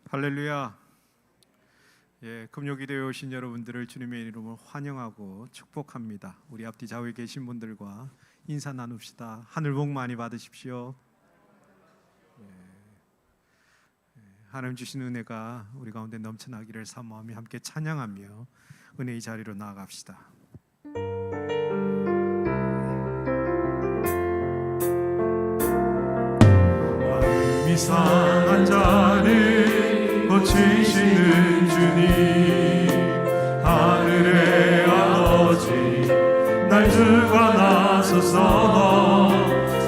할렐루야. 금요기도에 오신 여러분들을 주님의 이름으로 환영하고 축복합니다. 우리 앞뒤 좌우에 계신 분들과 인사 나눕시다. 하늘 복 많이 받으십시오. 하나님 주신 은혜가 우리 가운데 넘쳐나기를 사모하며 함께 찬양하며 은혜의 자리로 나아갑시다. 마음이 상한 자를 고치시는 주님, 하늘의 아버지 날 주가 나서서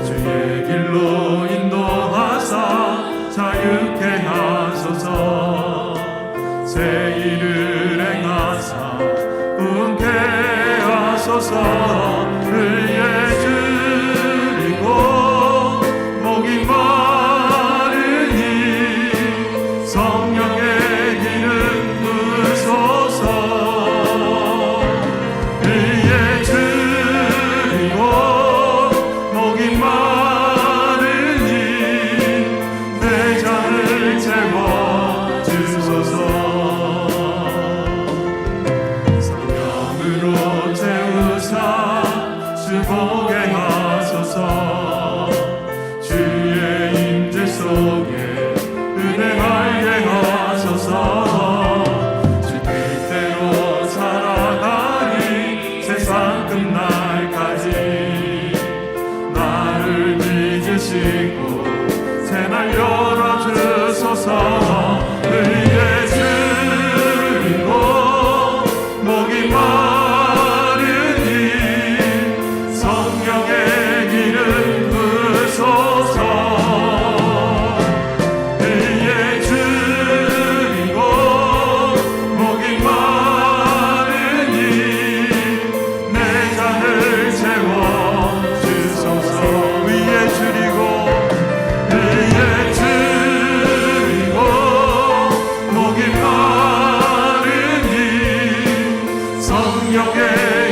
주의 길로 인도하사 자유케 하소서. 새 일을 행하사 분케 하소서. 의에 줄이고 목이 마르니 성령의 기름 부으소서. 의에 줄이고 목이 마르니 내 잔을 채워 주소서. 성령으로 채우사 주보게 하소서. 주의 임재 속에 은혜하게 하소서. 주 뜻대로 살아가니 세상 끝날까지 나를 믿으시고 새날 열어주소서. 의에 줄이고 목이 마르니 성령의 기름 부으소서. 의에 줄이고 목이 마르니 내 잔을 채워 주소서. 의에 줄이고 의에 줄이고 목이 마르니 성령의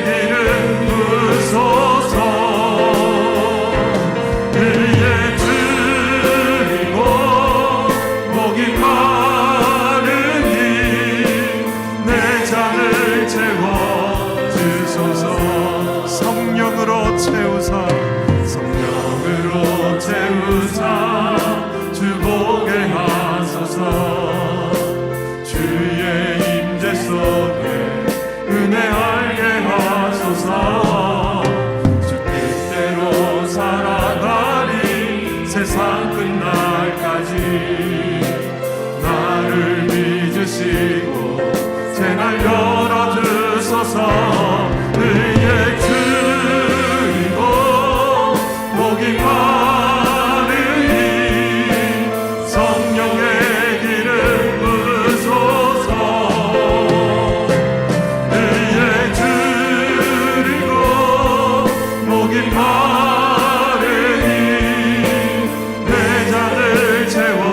기름 부으소서. 의에 줄이고 목이 마르니 내 잔을 채워 주소서. 성령으로 채우사 성령으로 채우사 주보게 하소서. 주의 임재 속에 은혜하게 하소서. 주 뜻대로 살아가니 세상 끝날까지 나를 믿으시고 새날 열어주소서. 의에 줄이고 목이 마르니 성령의 기름 부으소서. 의에 줄이고 목이 마르니 내 잔을 채워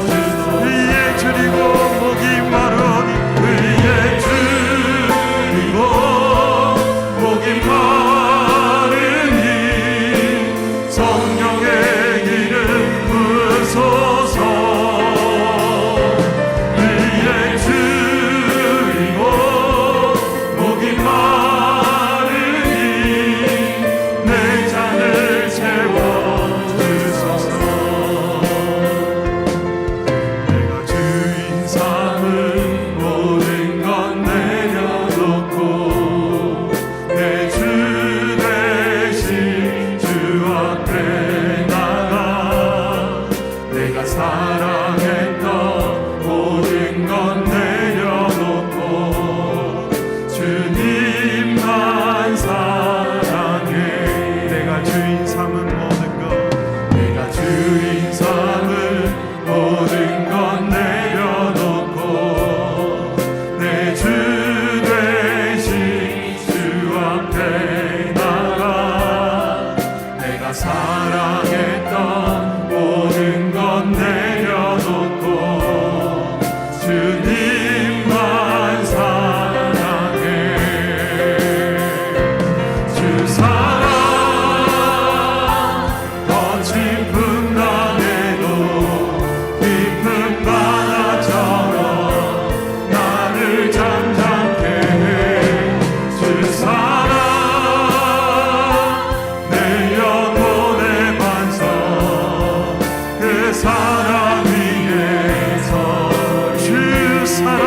주소서. 의에 줄이고 목이 마르니 의에 줄이고 목이 마르니 성령의 기름 부으소서. 의에 줄이고 목이 마르니 내 잔을 채워 주소서. 내가 주인 삼은 모든 건 내려놓고 내 주 대신 주 앞에 나가 내가 사랑했던 모든 건 내려놓고 주님만 사랑해. 내가 주인 삼은 모든 것 내가 주인 삼은 모든 건 내려놓고 내 주 대신 주 앞에 나가 내가 사랑했던 모든 건 내려놓고 사랑 위에서 주 사랑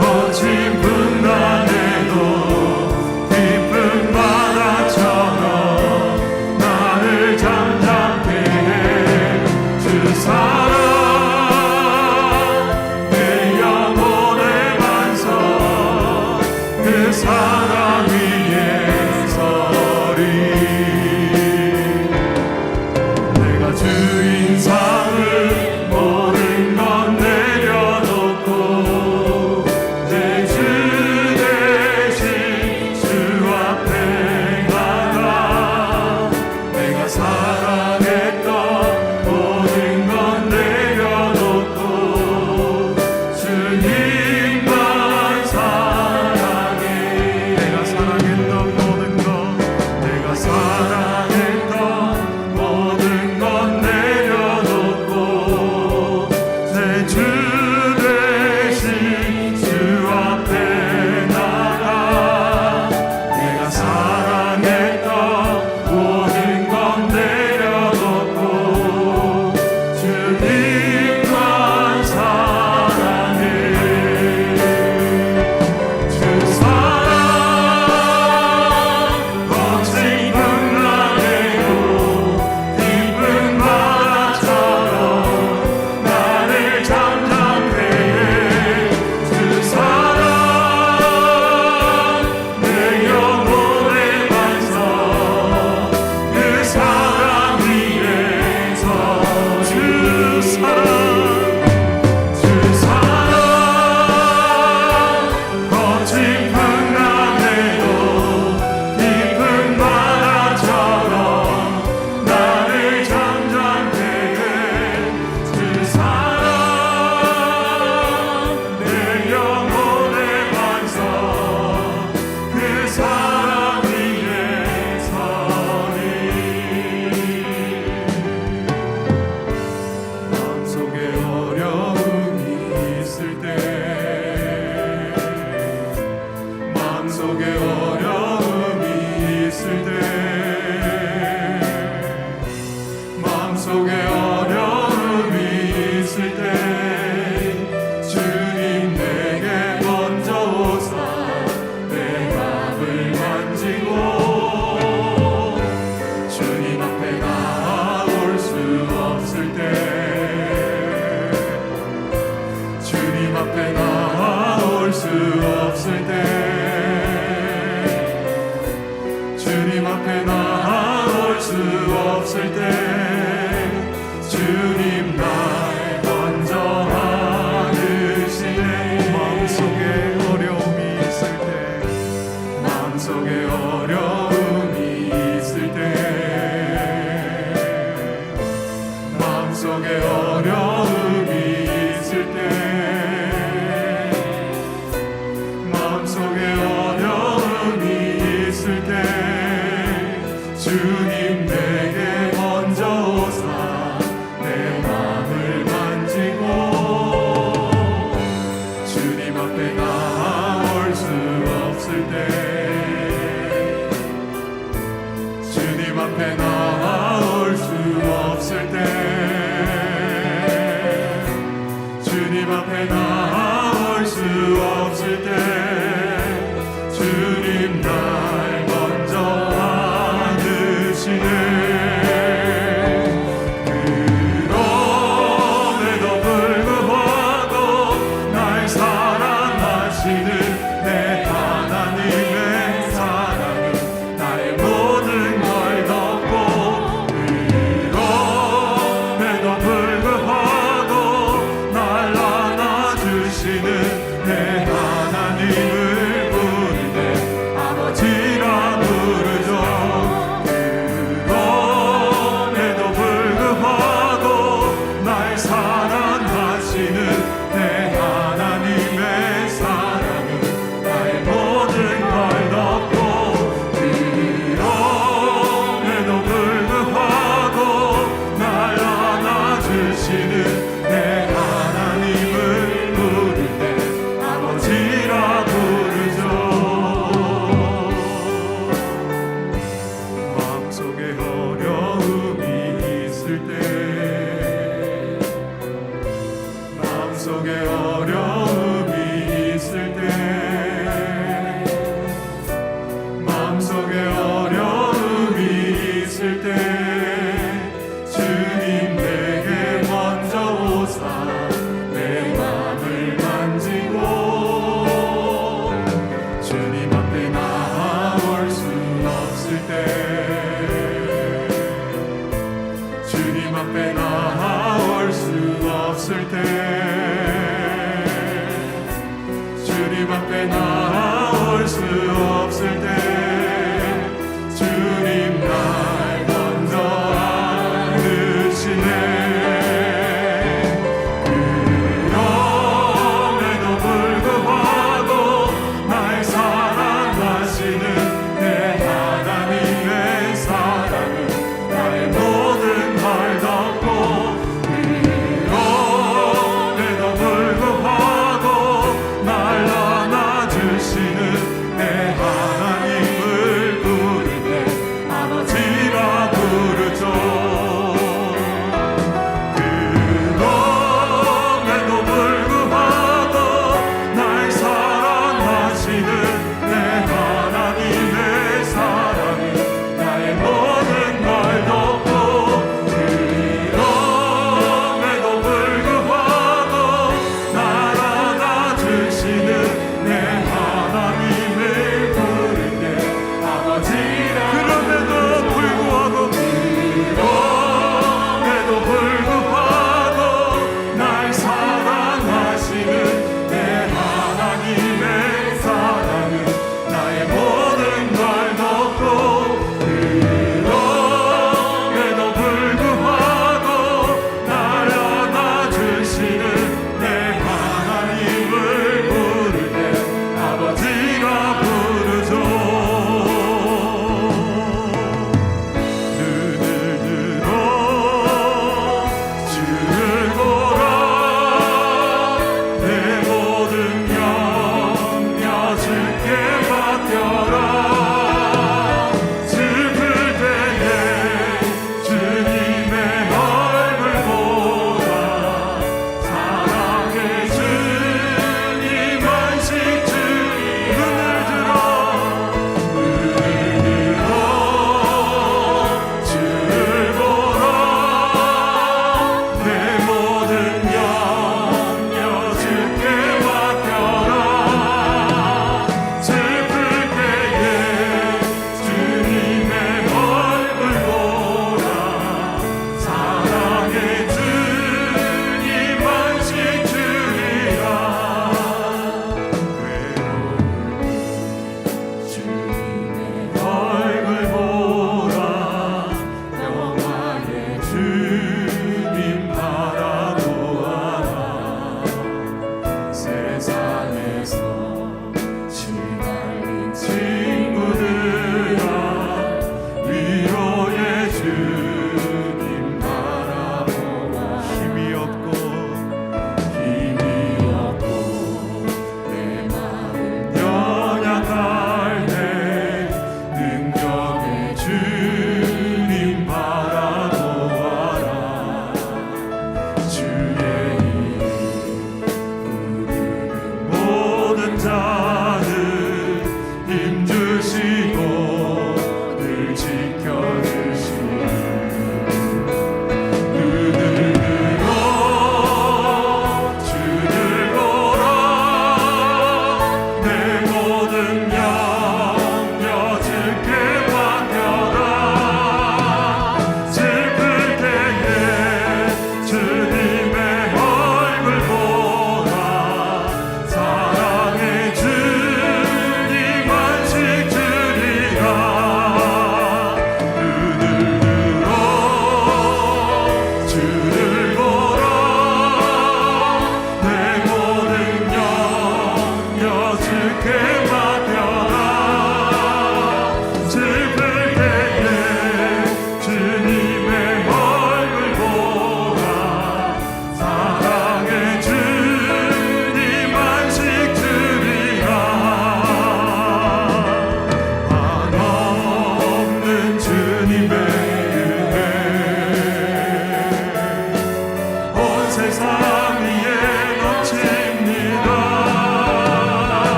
거친 풍랑에도 깊은 바다처럼 나를 잠잠케 해 주 사랑 내 영혼의 반석 그 사랑 위에 서리 내가 주인상을 모든 건 내려놓고 내 주 대신 주 앞에 나가 내가 사랑했던 모든 건 내려놓고 주님만 사랑해 내가 사랑했던 모든 것 내가 사랑했던 모든 건 내려놓고 내 주 대신 주 앞에 나가 내가 사랑했던 모든 건 내려놓고 주님만 사랑해 주 사랑 거친 풍랑에도 깊은 바다처럼 나를 잠잠케 해주 사랑 내 영혼의 반석 그 사랑 위에서 주 사랑 거친 풍랑에도 깊은 바다처럼 나를 잠잠케 해주 사랑 내 영혼의 반석 그 사랑 위에 서리 마음속에 어려움이 있을 때 마음속에 어려움이 있을 때 마음속에 어려움이 있을 때 주님 내게 먼저 오사 내 맘을 만지고 주님 앞에 나올 수 없을 때 주님 앞에 나올 수 없을 때 주님 앞에 나올 수 없을 때 주님 날 먼저 안으시네 마음속에 어려움이 있을 때 마음속에 어려움이 있을 때 마음속에 어려움이 있을 때 마음속에 어려움이 있을 때 주님 내게 먼저 오사 내 맘을 만지고 주님 앞에 나올 수 없을 때 주님 앞에 나올 수 없을 때 주님 앞에 나올 수 없을 때 주님 날 먼저 안으시네 마음속에 어려움이 있을 때 마음속에 어려움이 있을 때 마음속에 어려움이 있을 때 주님 내게 먼저 오사 내 맘을 만지고 주님 앞에 나올 수 없을 때 주님 앞에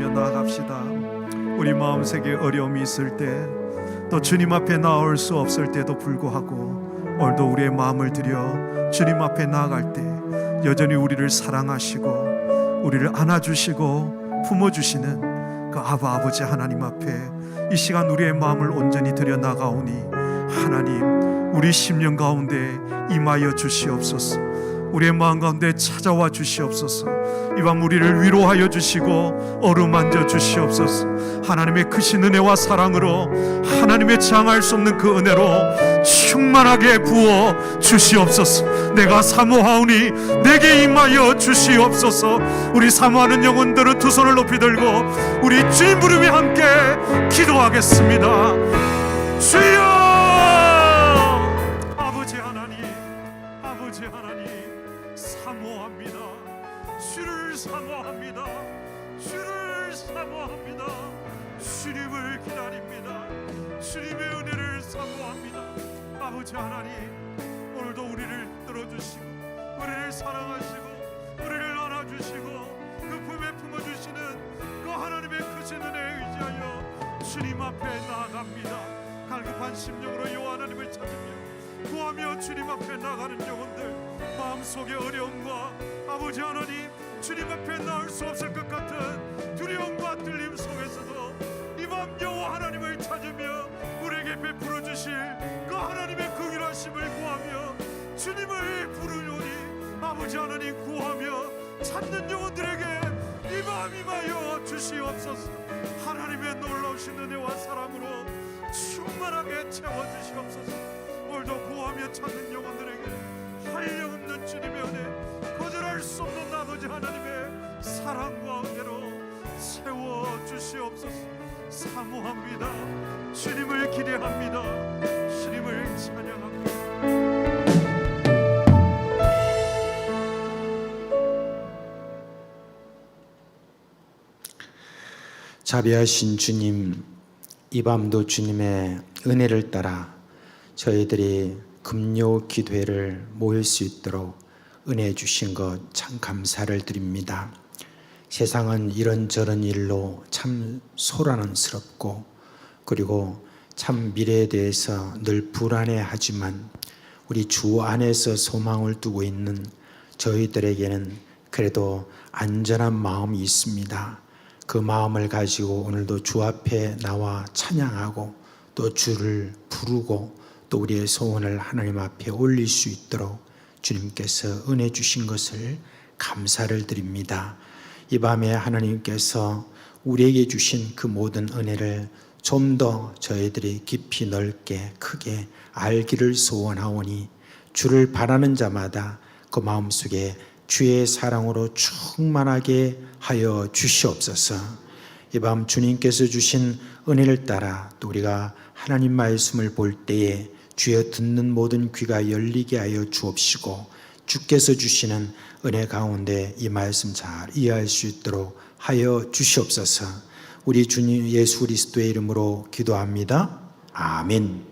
기도하며 나아갑시다. 우리 마음속에 어려움이 있을 때, 또 주님 앞에 나올 수 없을 때도 불구하고 오늘도 우리의 마음을 들여 주님 앞에 나아갈 때 여전히 우리를 사랑하시고 우리를 안아주시고 품어주시는 그 아버지 하나님 앞에 이 시간 우리의 마음을 온전히 들여 나가오니 하나님, 우리 심령 가운데 임하여 주시옵소서. 우리의 마음 가운데 찾아와 주시옵소서. 이 밤 우리를 위로하여 주시고 어루만져 주시옵소서. 하나님의 크신 은혜와 사랑으로, 하나님의 장할 수 없는 그 은혜로 충만하게 부어 주시옵소서. 내가 사모하오니 내게 임하여 주시옵소서. 우리 사모하는 영혼들은 두 손을 높이 들고 우리 주님 부름에 함께 기도하겠습니다. 주여! 아버지 하나님, 아버지 하나님, 사모합니다. 주를 사모합니다. 주를 사모합니다. 주님을 기다립니다. 주님의 은혜를 사모합니다. 아버지 하나님, 오늘도 우리를 들어주시고 우리를 사랑하시고 우리를 안아주시고 그 품에 품어주시는 그 하나님의 크신 은혜에 의지하여 주님 앞에 나아갑니다. 갈급한 심령으로 여호와 하나님을 찾으며 구하며 주님 앞에 나가는 영혼들, 마음속의 어려움과 아버지 하나님 주님 앞에 나올 수 없을 것 같은 두려움과 떨림 속에서도 이 밤 여호와 하나님을 찾으며 우리에게 베풀어 주실 그 하나님의 긍휼하심을 구하며 주님을 부르노니 아버지 하나님 구하며 찾는 영혼들에게 이 밤 임하여 주시옵소서. 하나님의 놀라우신 은혜와 사랑으로 충만하게 채워주시옵소서. 오늘도 구하며 찾는 영혼들에게 한량없는 주님의 은혜, 거절할 수 없는 아버지 하나님의 사랑과 은혜로 채워주시옵소서. 사모합니다. 주님을 기대합니다. 주님을 찬양합니다. 자비하신 주님, 이 밤도 주님의 은혜를 따라 저희들이 금요 기도회를 모일 수 있도록 은혜 주신 것 참 감사를 드립니다. 세상은 이런저런 일로 참 소란스럽고 그리고 참 미래에 대해서 늘 불안해하지만 우리 주 안에서 소망을 두고 있는 저희들에게는 그래도 안전한 마음이 있습니다. 그 마음을 가지고 오늘도 주 앞에 나와 찬양하고 또 주를 부르고 또 우리의 소원을 하나님 앞에 올릴 수 있도록 주님께서 은혜 주신 것을 감사를 드립니다. 이 밤에 하나님께서 우리에게 주신 그 모든 은혜를 좀 더 저희들이 깊이 넓게 크게 알기를 소원하오니 주를 바라는 자마다 그 마음속에 주의 사랑으로 충만하게 하여 주시옵소서. 이 밤 주님께서 주신 은혜를 따라 또 우리가 하나님 말씀을 볼 때에 주여 듣는 모든 귀가 열리게 하여 주옵시고 주께서 주시는 은혜 가운데 이 말씀 잘 이해할 수 있도록 하여 주시옵소서. 우리 주님 예수 그리스도의 이름으로 기도합니다. 아멘.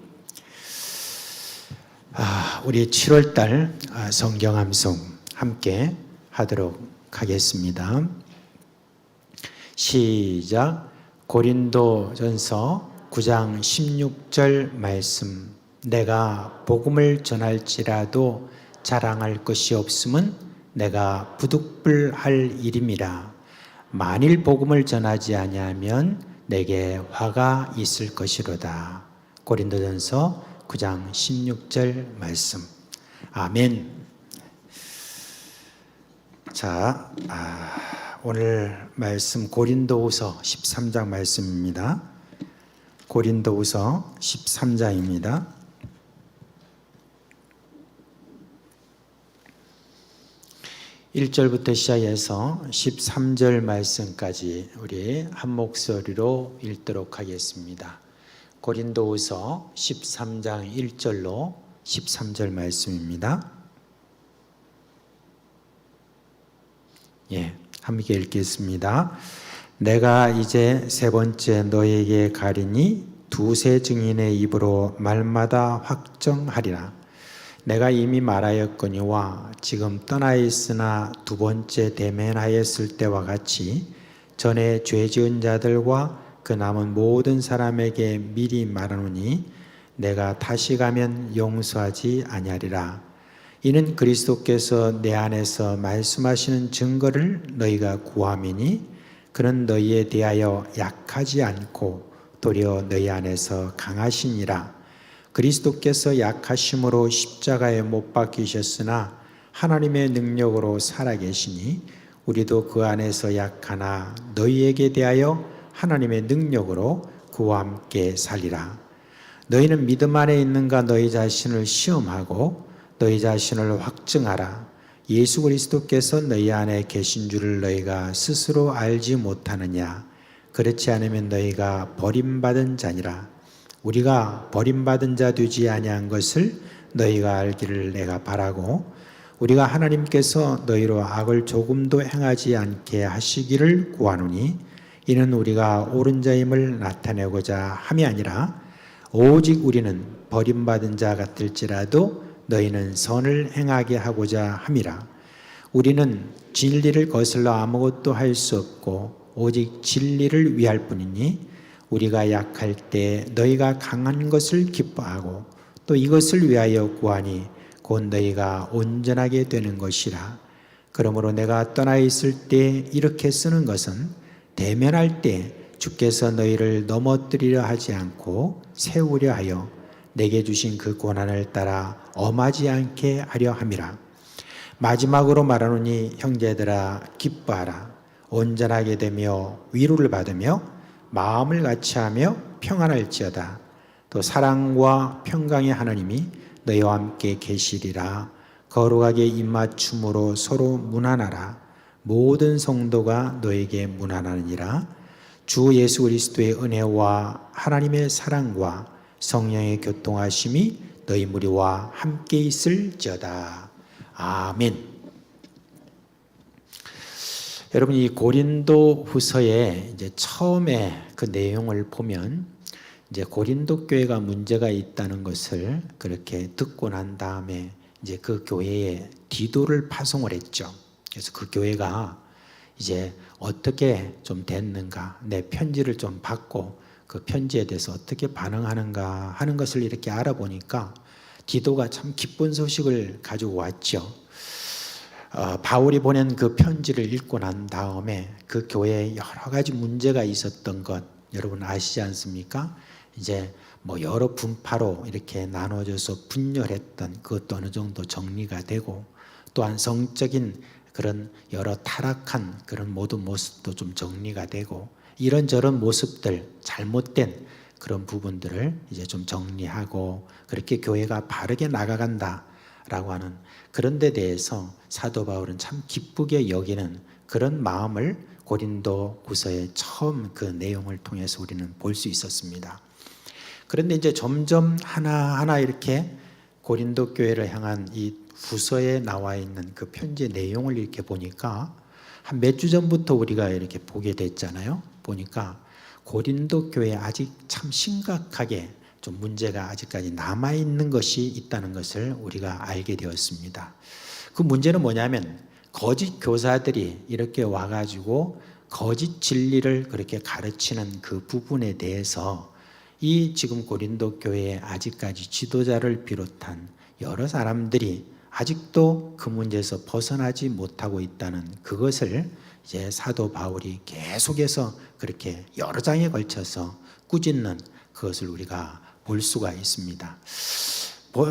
우리 7월달 성경 암송 함께 하도록 하겠습니다. 시작. 고린도전서 9장 16절 말씀. 내가 복음을 전할지라도 자랑할 것이 없음은 내가 부득불할 일임이라. 만일 복음을 전하지 아니하면 내게 화가 있을 것이로다. 고린도전서 9장 16절 말씀. 아멘. 자, 오늘 말씀 고린도후서 13장 말씀입니다. 고린도후서 13장입니다. 1절부터 시작해서 13절 말씀까지 우리 한 목소리로 읽도록 하겠습니다. 고린도후서 13장 1절로 13절 말씀입니다. 함께 읽겠습니다. 내가 이제 세 번째 너에게 가리니 두세 증인의 입으로 말마다 확정하리라. 내가 이미 말하였거니와 지금 떠나 있으나 두 번째 대면하였을 때와 같이 전에 죄 지은 자들과 그 남은 모든 사람에게 미리 말하노니 내가 다시 가면 용서하지 아니하리라. 이는 그리스도께서 내 안에서 말씀하시는 증거를 너희가 구함이니 그는 너희에 대하여 약하지 않고 도리어 너희 안에서 강하시니라. 그리스도께서 약하심으로 십자가에 못 박히셨으나 하나님의 능력으로 살아계시니 우리도 그 안에서 약하나 너희에게 대하여 하나님의 능력으로 그와 함께 살리라. 너희는 믿음 안에 있는가 너희 자신을 시험하고 너희 자신을 확증하라. 예수 그리스도께서 너희 안에 계신 줄을 너희가 스스로 알지 못하느냐. 그렇지 않으면 너희가 버림받은 자니라. 우리가 버림받은 자 되지 아니한 것을 너희가 알기를 내가 바라고 우리가 하나님께서 너희로 악을 조금도 행하지 않게 하시기를 구하노니 이는 우리가 옳은 자임을 나타내고자 함이 아니라 오직 우리는 버림받은 자 같을지라도 너희는 선을 행하게 하고자 함이라. 우리는 진리를 거슬러 아무것도 할 수 없고 오직 진리를 위할 뿐이니 우리가 약할 때 너희가 강한 것을 기뻐하고 또 이것을 위하여 구하니 곧 너희가 온전하게 되는 것이라. 그러므로 내가 떠나 있을 때 이렇게 쓰는 것은 대면할 때 주께서 너희를 넘어뜨리려 하지 않고 세우려 하여 내게 주신 그 고난을 따라 엄하지 않게 하려 함이라. 마지막으로 말하노니 형제들아 기뻐하라. 온전하게 되며 위로를 받으며 마음을 같이하며 평안할지어다. 또 사랑과 평강의 하나님이 너희와 함께 계시리라. 거룩하게 입맞춤으로 서로 문안하라. 모든 성도가 너에게 문안하느니라. 주 예수 그리스도의 은혜와 하나님의 사랑과 성령의 교통하심이 너희 무리와 함께 있을지어다. 아멘. 여러분, 이 고린도 후서에 이제 처음에 그 내용을 보면 이제 고린도 교회가 문제가 있다는 것을 그렇게 듣고 난 다음에 이제 그 교회에 디도를 파송을 했죠. 그래서 그 교회가 이제 어떻게 좀 됐는가, 내 편지를 좀 받고 그 편지에 대해서 어떻게 반응하는가 하는 것을 이렇게 알아보니까 디도가 참 기쁜 소식을 가지고 왔죠. 바울이 보낸 그 편지를 읽고 난 다음에 그 교회에 여러 가지 문제가 있었던 것 여러분 아시지 않습니까? 이제 뭐 여러 분파로 이렇게 나눠져서 분열했던 그것도 어느 정도 정리가 되고 또한 성적인 그런 여러 타락한 그런 모든 모습도 좀 정리가 되고 이런저런 모습들 잘못된 그런 부분들을 이제 좀 정리하고 그렇게 교회가 바르게 나가간다라고 하는 그런 데 대해서 사도 바울은 참 기쁘게 여기는 그런 마음을 고린도 후서의 처음 그 내용을 통해서 우리는 볼 수 있었습니다. 그런데 이제 점점 하나하나 이렇게 고린도 교회를 향한 이 후서에 나와 있는 그 편지의 내용을 이렇게 보니까 한 몇 주 전부터 우리가 이렇게 보게 됐잖아요. 보니까 고린도 교회에 아직 참 심각하게 좀 문제가 아직까지 남아있는 것이 있다는 것을 우리가 알게 되었습니다. 그 문제는 뭐냐면 거짓 교사들이 이렇게 와가지고 거짓 진리를 그렇게 가르치는 그 부분에 대해서 이 지금 고린도 교회에 아직까지 지도자를 비롯한 여러 사람들이 아직도 그 문제에서 벗어나지 못하고 있다는 그것을 이제 사도 바울이 계속해서 그렇게 여러 장에 걸쳐서 꾸짖는 그것을 우리가 볼 수가 있습니다.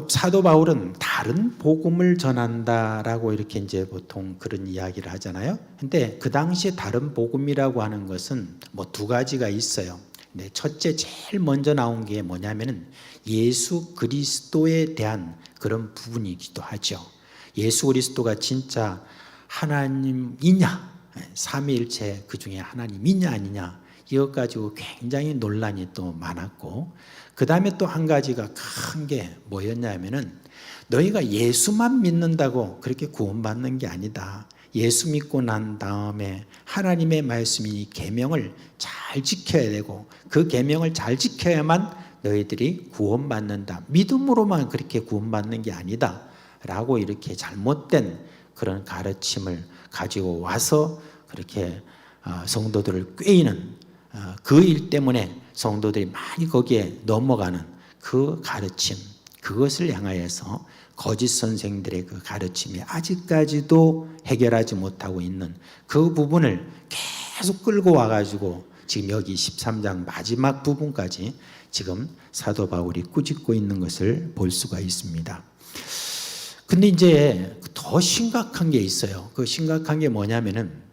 사도 바울은 다른 복음을 전한다라고 이렇게 이제 보통 그런 이야기를 하잖아요. 근데 그 당시에 다른 복음이라고 하는 것은 뭐 두 가지가 있어요. 근데 첫째 제일 먼저 나온 게 뭐냐면은 예수 그리스도에 대한 그런 부분이기도 하죠. 예수 그리스도가 진짜 하나님이냐, 삼위일체 그 중에 하나님이냐 아니냐 이것 가지고 굉장히 논란이 또 많았고 그 다음에 또 한 가지가 큰 게 뭐였냐면은 너희가 예수만 믿는다고 그렇게 구원받는 게 아니다. 예수 믿고 난 다음에 하나님의 말씀이 계명을 잘 지켜야 되고 그 계명을 잘 지켜야만 너희들이 구원받는다. 믿음으로만 그렇게 구원받는 게 아니다 라고 이렇게 잘못된 그런 가르침을 가지고 와서 그렇게 성도들을 꾀이는 그 일 때문에 성도들이 많이 거기에 넘어가는 그 가르침, 그것을 향하여서 거짓 선생들의 그 가르침이 아직까지도 해결하지 못하고 있는 그 부분을 계속 끌고 와가지고 지금 여기 13장 마지막 부분까지 지금 사도 바울이 꾸짖고 있는 것을 볼 수가 있습니다. 근데 이제 더 심각한 게 있어요. 그 심각한 게 뭐냐면은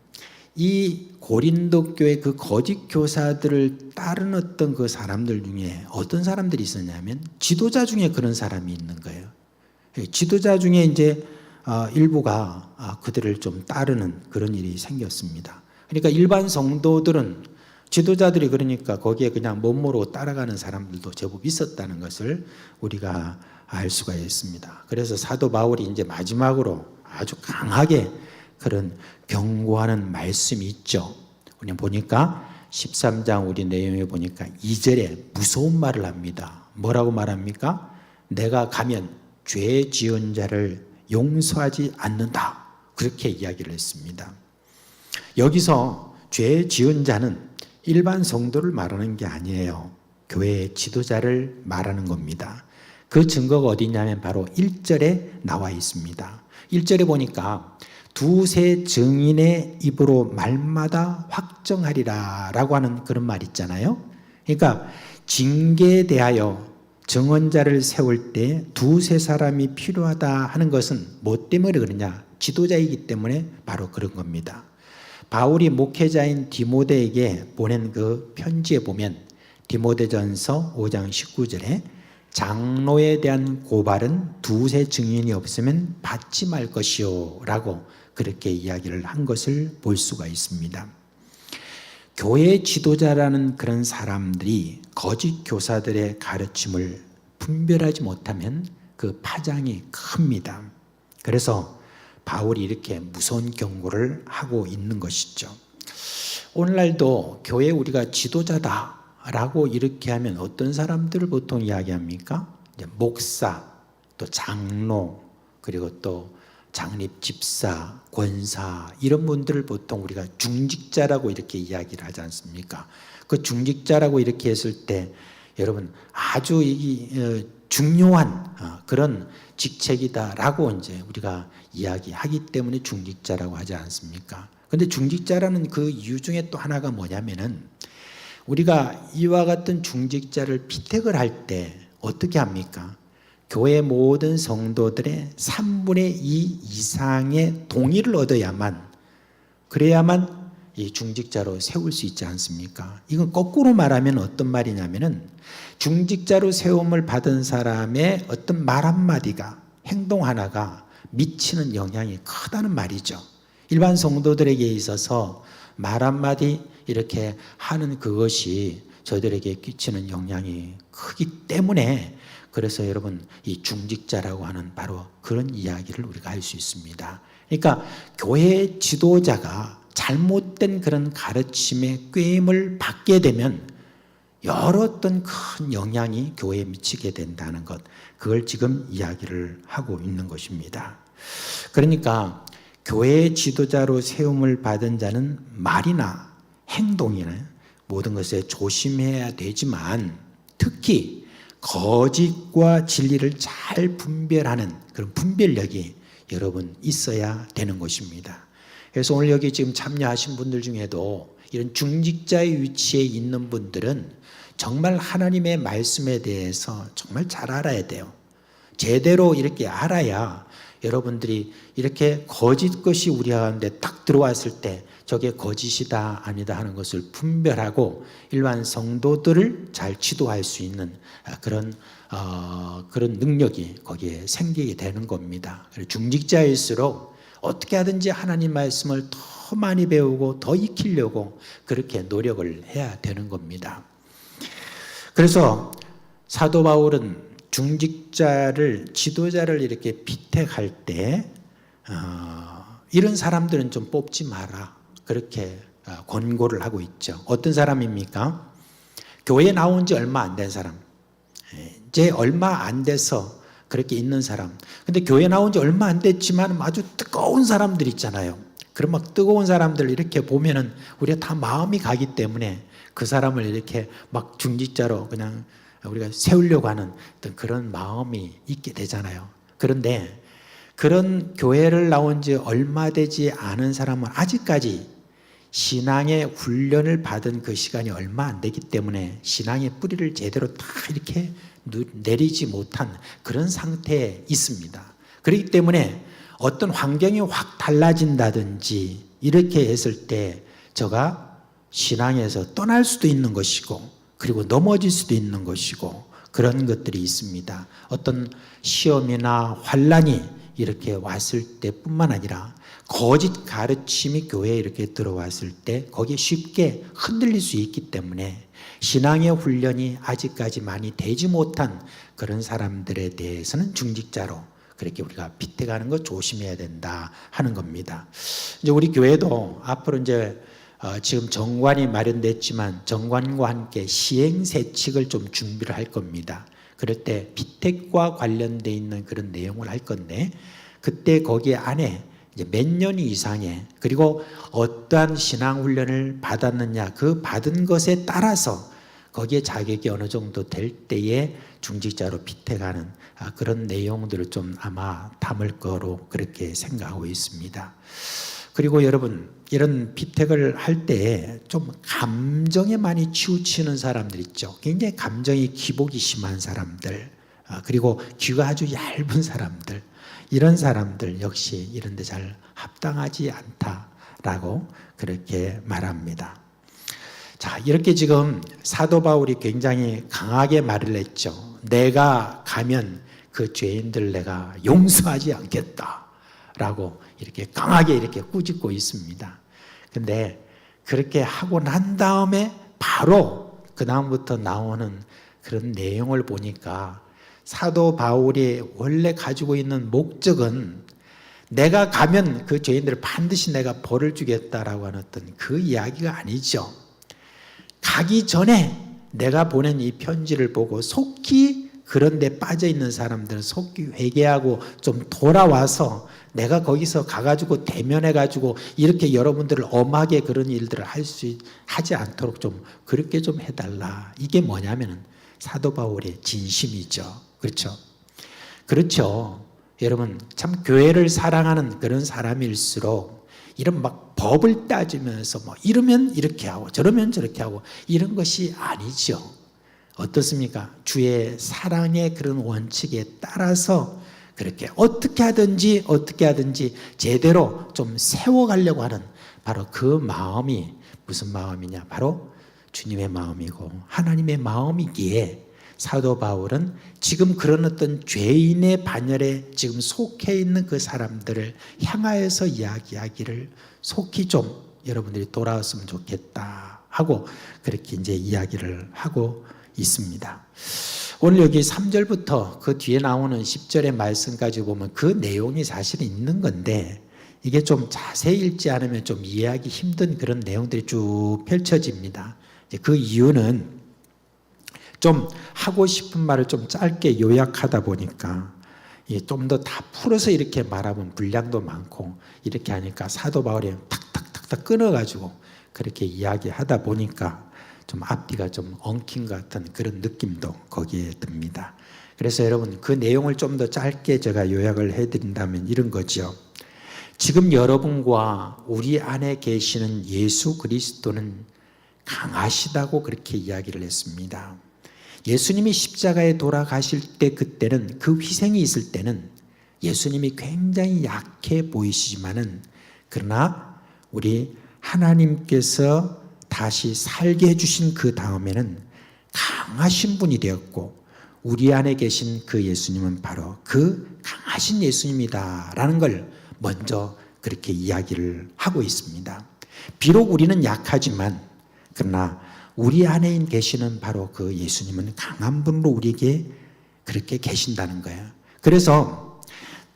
이 고린도 교회 그 거짓 교사들을 따른 어떤 그 사람들 중에 어떤 사람들이 있었냐면 지도자 중에 그런 사람이 있는 거예요. 지도자 중에 이제 일부가 그들을 좀 따르는 그런 일이 생겼습니다. 그러니까 일반 성도들은 지도자들이 그러니까 거기에 그냥 멋모르고 따라가는 사람들도 제법 있었다는 것을 우리가 알 수가 있습니다. 그래서 사도 바울이 이제 마지막으로 아주 강하게 그런 경고하는 말씀이 있죠. 우리 보니까 13장 우리 내용에 보니까 2절에 무서운 말을 합니다. 뭐라고 말합니까? 내가 가면 죄 지은 자를 용서하지 않는다. 그렇게 이야기를 했습니다. 여기서 죄 지은 자는 일반 성도를 말하는 게 아니에요. 교회의 지도자를 말하는 겁니다. 그 증거가 어디냐면 바로 1절에 나와 있습니다. 1절에 보니까 두세 증인의 입으로 말마다 확정하리라 라고 하는 그런 말 있잖아요. 그러니까 징계에 대하여 증언자를 세울 때 두세 사람이 필요하다 하는 것은 뭐 때문에 그러냐? 지도자이기 때문에 바로 그런 겁니다. 바울이 목회자인 디모데에게 보낸 그 편지에 보면 디모데전서 5장 19절에 장로에 대한 고발은 두세 증인이 없으면 받지 말 것이요 라고 그렇게 이야기를 한 것을 볼 수가 있습니다. 교회 지도자라는 그런 사람들이 거짓 교사들의 가르침을 분별하지 못하면 그 파장이 큽니다. 그래서 바울이 이렇게 무서운 경고를 하고 있는 것이죠. 오늘날도 교회 우리가 지도자다라고 이렇게 하면 어떤 사람들을 보통 이야기합니까? 이제 목사, 또 장로, 그리고 또 장립 집사, 권사 이런 분들을 보통 우리가 중직자라고 이렇게 이야기를 하지 않습니까? 그 중직자라고 이렇게 했을 때 여러분 아주 중요한 그런 직책이다라고 이제 우리가 이야기하기 때문에 중직자라고 하지 않습니까? 근데 중직자라는 그 이유 중에 또 하나가 뭐냐면은 우리가 이와 같은 중직자를 피택을 할 때 어떻게 합니까? 교회 모든 성도들의 3분의 2 이상의 동의를 얻어야만 그래야만 이 중직자로 세울 수 있지 않습니까? 이건 거꾸로 말하면 어떤 말이냐면은 중직자로 세움을 받은 사람의 어떤 말 한마디가 행동 하나가 미치는 영향이 크다는 말이죠. 일반 성도들에게 있어서 말 한마디 이렇게 하는 그것이 저들에게 끼치는 영향이 크기 때문에 그래서 여러분 이 중직자라고 하는 바로 그런 이야기를 우리가 할 수 있습니다. 그러니까 교회 지도자가 잘못된 그런 가르침의 꾀임을 받게 되면 여러 어떤 큰 영향이 교회에 미치게 된다는 것, 그걸 지금 이야기를 하고 있는 것입니다. 그러니까 교회 지도자로 세움을 받은 자는 말이나 행동이나 모든 것에 조심해야 되지만 특히 거짓과 진리를 잘 분별하는 그런 분별력이 여러분 있어야 되는 것입니다. 그래서 오늘 여기 지금 참여하신 분들 중에도 이런 중직자의 위치에 있는 분들은 정말 하나님의 말씀에 대해서 정말 잘 알아야 돼요. 제대로 이렇게 알아야 여러분들이 이렇게 거짓 것이 우리 가운데 딱 들어왔을 때 저게 거짓이다 아니다 하는 것을 분별하고 일반 성도들을 잘 지도할 수 있는 그런 능력이 거기에 생기게 되는 겁니다. 중직자일수록 어떻게 하든지 하나님 말씀을 더 많이 배우고 더 익히려고 그렇게 노력을 해야 되는 겁니다. 그래서 사도 바울은 중직자를 지도자를 이렇게 피택할 때 이런 사람들은 좀 뽑지 마라 그렇게 권고를 하고 있죠. 어떤 사람입니까? 교회에 나온 지 얼마 안 된 사람, 이제 얼마 안 돼서 그렇게 있는 사람. 근데 교회 나온 지 얼마 안 됐지만 아주 뜨거운 사람들 있잖아요. 그런 막 뜨거운 사람들 이렇게 보면은 우리가 다 마음이 가기 때문에 그 사람을 이렇게 막 중직자로 그냥 우리가 세우려고 하는 어떤 그런 마음이 있게 되잖아요. 그런데 그런 교회를 나온 지 얼마 되지 않은 사람은 아직까지 신앙의 훈련을 받은 그 시간이 얼마 안 되기 때문에 신앙의 뿌리를 제대로 다 이렇게 내리지 못한 그런 상태에 있습니다. 그렇기 때문에 어떤 환경이 확 달라진다든지 이렇게 했을 때 저가 신앙에서 떠날 수도 있는 것이고 그리고 넘어질 수도 있는 것이고 그런 것들이 있습니다. 어떤 시험이나 환난이 이렇게 왔을 때뿐만 아니라 거짓 가르침이 교회에 이렇게 들어왔을 때 거기에 쉽게 흔들릴 수 있기 때문에 신앙의 훈련이 아직까지 많이 되지 못한 그런 사람들에 대해서는 중직자로 그렇게 우리가 빗대가는 거 조심해야 된다 하는 겁니다. 이제 우리 교회도 앞으로 이제 지금 정관이 마련됐지만 정관과 함께 시행세칙을 좀 준비를 할 겁니다. 그럴 때 비택과 관련돼 있는 그런 내용을 할 건데 그때 거기 안에 이제 몇 년 이상의 그리고 어떠한 신앙훈련을 받았느냐 그 받은 것에 따라서 거기에 자격이 어느 정도 될 때에 중직자로 비택하는 그런 내용들을 좀 아마 담을 거로 그렇게 생각하고 있습니다. 그리고 여러분 이런 비택을 할 때 좀 감정에 많이 치우치는 사람들 있죠. 굉장히 감정이 기복이 심한 사람들 그리고 귀가 아주 얇은 사람들 이런 사람들 역시 이런 데 잘 합당하지 않다라고 그렇게 말합니다. 자, 이렇게 지금 사도 바울이 굉장히 강하게 말을 했죠. 내가 가면 그 죄인들 내가 용서하지 않겠다라고 이렇게 강하게 이렇게 꾸짖고 있습니다. 근데 그렇게 하고 난 다음에 바로 그 다음부터 나오는 그런 내용을 보니까 사도 바울이 원래 가지고 있는 목적은 내가 가면 그 죄인들을 반드시 내가 벌을 주겠다라고 하는 어떤 그 이야기가 아니죠. 가기 전에 내가 보낸 이 편지를 보고 속히 그런 데 빠져 있는 사람들은 속히 회개하고 좀 돌아와서 내가 거기서 가가지고 대면해가지고 이렇게 여러분들을 엄하게 그런 일들을 하지 않도록 좀 그렇게 좀 해달라. 이게 뭐냐면은 사도 바울의 진심이죠. 그렇죠? 그렇죠. 여러분 참 교회를 사랑하는 그런 사람일수록 이런 막 법을 따지면서 뭐 이러면 이렇게 하고 저러면 저렇게 하고 이런 것이 아니죠. 어떻습니까? 주의 사랑의 그런 원칙에 따라서 그렇게 어떻게 하든지 제대로 좀 세워가려고 하는 바로 그 마음이 무슨 마음이냐? 바로 주님의 마음이고 하나님의 마음이기에 사도 바울은 지금 그런 어떤 죄인의 반열에 지금 속해 있는 그 사람들을 향하여서 이야기하기를 속히 좀 여러분들이 돌아왔으면 좋겠다 하고 그렇게 이제 이야기를 하고 있습니다. 오늘 여기 3절부터 그 뒤에 나오는 10절의 말씀까지 보면 그 내용이 사실 있는 건데 이게 좀 자세히 읽지 않으면 좀 이해하기 힘든 그런 내용들이 쭉 펼쳐집니다. 그 이유는 좀 하고 싶은 말을 좀 짧게 요약하다 보니까 좀 더 다 풀어서 이렇게 말하면 분량도 많고 이렇게 하니까 사도 바울이 탁탁탁탁 끊어가지고 그렇게 이야기하다 보니까 좀 앞뒤가 좀 엉킨 것 같은 그런 느낌도 거기에 듭니다. 그래서 여러분 그 내용을 좀 더 짧게 제가 요약을 해드린다면 이런 거죠. 지금 여러분과 우리 안에 계시는 예수 그리스도는 강하시다고 그렇게 이야기를 했습니다. 예수님이 십자가에 돌아가실 때 그때는 그 희생이 있을 때는 예수님이 굉장히 약해 보이시지만은 그러나 우리 하나님께서 다시 살게 해주신 그 다음에는 강하신 분이 되었고 우리 안에 계신 그 예수님은 바로 그 강하신 예수님이다라는 걸 먼저 그렇게 이야기를 하고 있습니다. 비록 우리는 약하지만 그러나 우리 안에 계시는 바로 그 예수님은 강한 분으로 우리에게 그렇게 계신다는 거예요. 그래서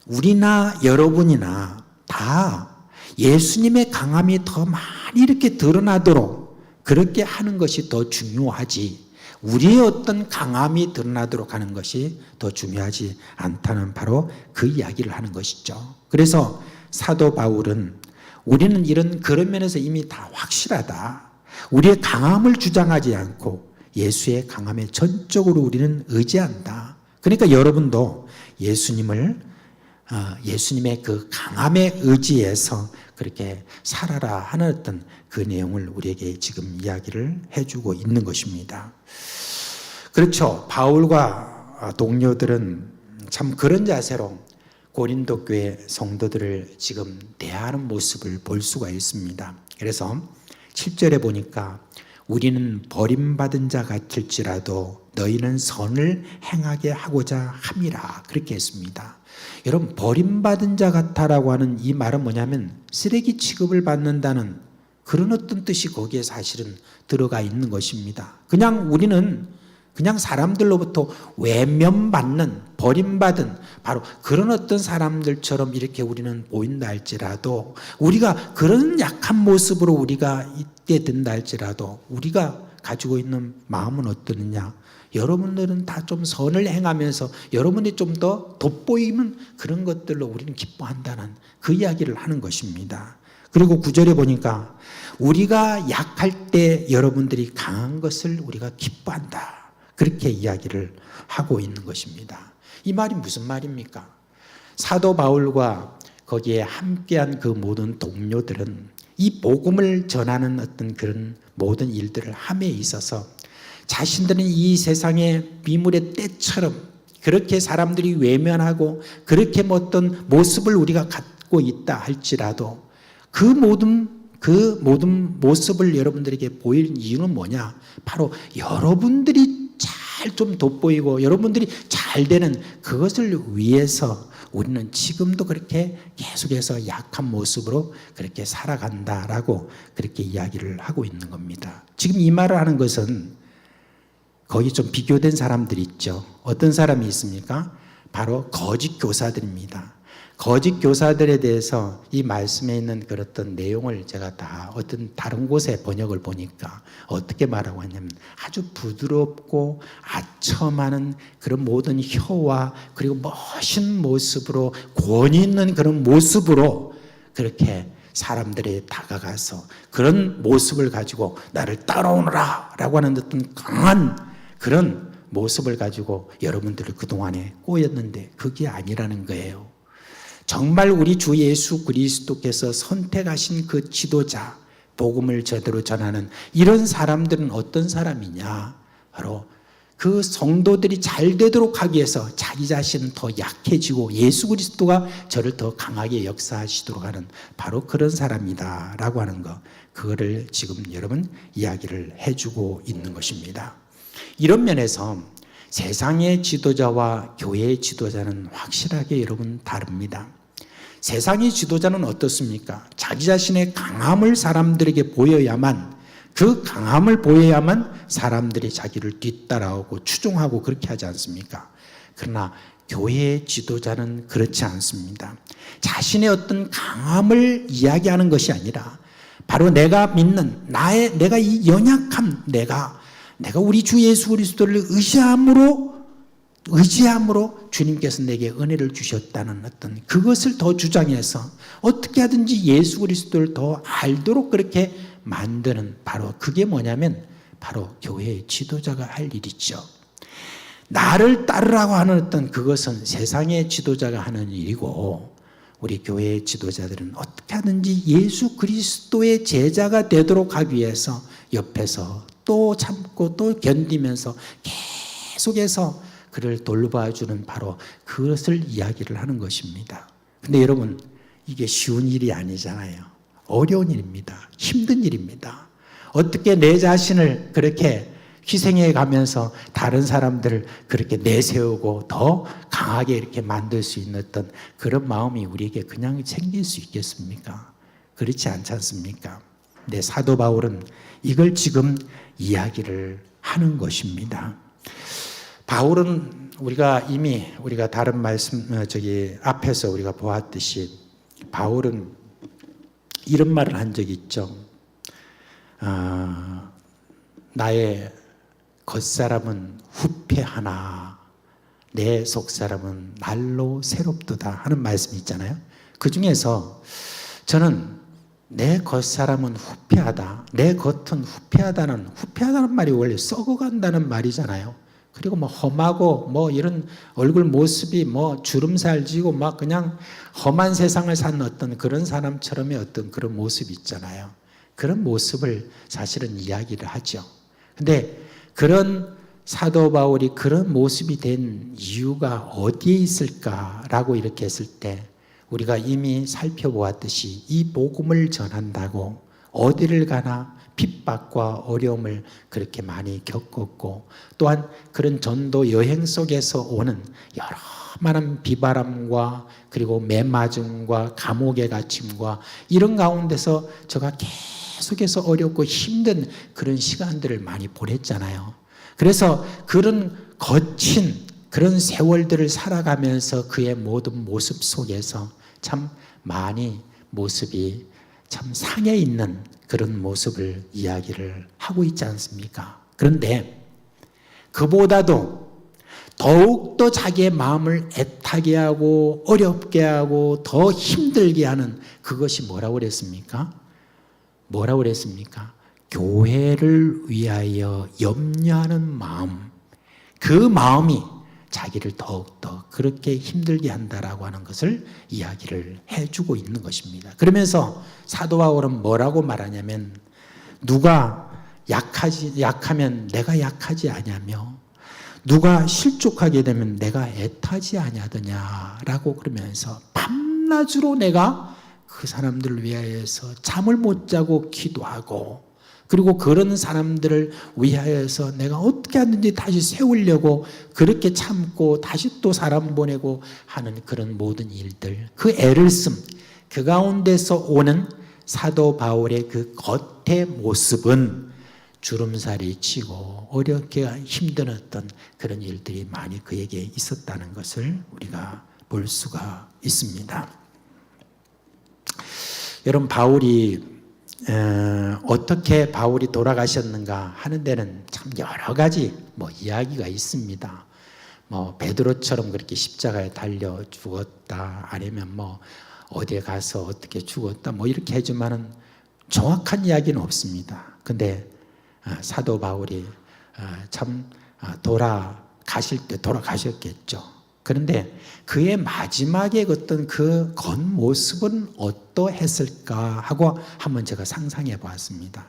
우리나 여러분이나 다 예수님의 강함이 더 많이 이렇게 드러나도록 그렇게 하는 것이 더 중요하지 우리의 어떤 강함이 드러나도록 하는 것이 더 중요하지 않다는 바로 그 이야기를 하는 것이죠. 그래서 사도 바울은 우리는 그런 면에서 이미 다 확실하다. 우리의 강함을 주장하지 않고 예수의 강함에 전적으로 우리는 의지한다. 그러니까 여러분도 예수님의 그 강함에 의지해서 그렇게 살아라 하는 어떤 그 내용을 우리에게 지금 이야기를 해주고 있는 것입니다. 그렇죠. 바울과 동료들은 참 그런 자세로 고린도 교회 성도들을 지금 대하는 모습을 볼 수가 있습니다. 그래서 7절에 보니까 우리는 버림받은 자 같을지라도 너희는 선을 행하게 하고자 함이라 그렇게 했습니다. 여러분, 버림받은 자 같아라고 하는 이 말은 뭐냐면 쓰레기 취급을 받는다는 그런 어떤 뜻이 거기에 사실은 들어가 있는 것입니다. 우리는 그냥 사람들로부터 외면받는, 버림받은 바로 그런 어떤 사람들처럼 이렇게 우리는 보인다 할지라도, 우리가 그런 약한 모습으로 우리가 있게 된다 할지라도 우리가 가지고 있는 마음은 어떠느냐? 여러분들은 다 좀 선을 행하면서 여러분이 좀 더 돋보이는 그런 것들로 우리는 기뻐한다는 그 이야기를 하는 것입니다. 그리고 9절에 보니까 우리가 약할 때 여러분들이 강한 것을 우리가 기뻐한다. 그렇게 이야기를 하고 있는 것입니다. 이 말이 무슨 말입니까? 사도 바울과 거기에 함께한 그 모든 동료들은 이 복음을 전하는 어떤 그런 모든 일들을 함에 있어서 자신들은 이 세상의 비물의 때처럼 그렇게 사람들이 외면하고 그렇게 어떤 모습을 우리가 갖고 있다 할지라도 그 모든 모습을 여러분들에게 보일 이유는 뭐냐? 바로 여러분들이 잘 좀 돋보이고 여러분들이 잘 되는 그것을 위해서 우리는 지금도 그렇게 계속해서 약한 모습으로 그렇게 살아간다라고 그렇게 이야기를 하고 있는 겁니다. 지금 이 말을 하는 것은 거기 좀 비교된 사람들이 있죠. 어떤 사람이 있습니까? 바로 거짓 교사들입니다. 거짓 교사들에 대해서 이 말씀에 있는 그런 내용을 제가 다 어떤 다른 곳에 번역을 보니까 어떻게 말하고 있냐면 아주 부드럽고 아첨하는 그런 모든 혀와 그리고 멋진 모습으로 권위 있는 그런 모습으로 그렇게 사람들이 다가가서 그런 모습을 가지고 나를 따라오너라 라고 하는 어떤 강한 그런 모습을 가지고 여러분들을 그동안에 꼬였는데 그게 아니라는 거예요. 정말 우리 주 예수 그리스도께서 선택하신 그 지도자, 복음을 제대로 전하는 이런 사람들은 어떤 사람이냐? 바로 그 성도들이 잘 되도록 하기 위해서 자기 자신은 더 약해지고 예수 그리스도가 저를 더 강하게 역사하시도록 하는 바로 그런 사람이다 라고 하는 거, 그거를 지금 여러분 이야기를 해주고 있는 것입니다. 이런 면에서 세상의 지도자와 교회의 지도자는 확실하게 여러분 다릅니다. 세상의 지도자는 어떻습니까? 자기 자신의 강함을 사람들에게 보여야만, 그 강함을 보여야만 사람들이 자기를 뒤따라오고 추종하고 그렇게 하지 않습니까? 그러나 교회의 지도자는 그렇지 않습니다. 자신의 어떤 강함을 이야기하는 것이 아니라 바로 내가 믿는 내가 이 연약함, 내가 우리 주 예수 그리스도를 의지함으로 주님께서 내게 은혜를 주셨다는 어떤 그것을 더 주장해서 어떻게 하든지 예수 그리스도를 더 알도록 그렇게 만드는, 바로 그게 뭐냐면 바로 교회의 지도자가 할 일이죠. 나를 따르라고 하는 어떤 그것은 세상의 지도자가 하는 일이고, 우리 교회의 지도자들은 어떻게 하든지 예수 그리스도의 제자가 되도록 하기 위해서 옆에서 또 참고 또 견디면서 계속해서 그를 돌봐주는 바로 그것을 이야기를 하는 것입니다. 근데 여러분, 이게 쉬운 일이 아니잖아요. 어려운 일입니다. 힘든 일입니다. 어떻게 내 자신을 그렇게 희생해 가면서 다른 사람들을 그렇게 내세우고 더 강하게 이렇게 만들 수 있는 어떤 그런 마음이 우리에게 그냥 생길 수 있겠습니까? 그렇지 않지 않습니까? 근데 사도 바울은 이걸 지금 이야기를 하는 것입니다. 바울은 우리가 다른 말씀 앞에서 우리가 보았듯이 바울은 이런 말을 한 적이 있죠. 나의 겉사람은 후패하나 내 속사람은 날로 새롭도다 하는 말씀이 있잖아요. 그 중에서 저는 내 겉사람은 후패하다. 내 겉은 후패하다는 말이 원래 썩어간다는 말이잖아요. 그리고 뭐 험하고 뭐 이런 얼굴 모습이 뭐 주름살 지고 막 그냥 험한 세상을 사는 어떤 그런 사람처럼의 어떤 그런 모습이 있잖아요. 그런 모습을 사실은 이야기를 하죠. 근데 그런 사도 바울이 그런 모습이 된 이유가 어디에 있을까라고 이렇게 했을 때 우리가 이미 살펴보았듯이 이 복음을 전한다고 어디를 가나 핍박과 어려움을 그렇게 많이 겪었고 또한 그런 전도 여행 속에서 오는 여러 많은 비바람과 그리고 매맞음과 감옥에 갇힘과 이런 가운데서 저가 계속해서 어렵고 힘든 그런 시간들을 많이 보냈잖아요. 그래서 그런 거친 그런 세월들을 살아가면서 그의 모든 모습 속에서 참 많이 모습이 참 상해 있는 그런 모습을 이야기를 하고 있지 않습니까? 그런데 그보다도 더욱더 자기의 마음을 애타게 하고 어렵게 하고 더 힘들게 하는 그것이 뭐라고 그랬습니까? 뭐라고 그랬습니까? 교회를 위하여 염려하는 마음, 그 마음이 자기를 더욱더 그렇게 힘들게 한다라고 하는 것을 이야기를 해주고 있는 것입니다. 그러면서 사도 바울은 뭐라고 말하냐면 누가 약하면 내가 약하지 아니하며 누가 실족하게 되면 내가 애타지 아니하더냐라고 그러면서 밤낮으로 내가 그 사람들을 위하여서 잠을 못 자고 기도하고 그리고 그런 사람들을 위하여서 내가 어떻게 하든지 다시 세우려고 그렇게 참고 다시 또 사람 보내고 하는 그런 모든 일들, 그 애를 씀, 그 가운데서 오는 사도 바울의 그 겉의 모습은 주름살이 치고 어렵게 힘들었던 그런 일들이 많이 그에게 있었다는 것을 우리가 볼 수가 있습니다. 여러분, 바울이 어떻게 바울이 돌아가셨는가 하는 데는 참 여러 가지 이야기가 있습니다. 베드로처럼 그렇게 십자가에 달려 죽었다, 아니면 어디에 가서 어떻게 죽었다, 이렇게 해주면은 정확한 이야기는 없습니다. 근데 사도 바울이 참 돌아가실 때 돌아가셨겠죠. 그런데 그의 마지막에 어떤 그 겉모습은 어떠했을까 하고 한번 제가 상상해 보았습니다.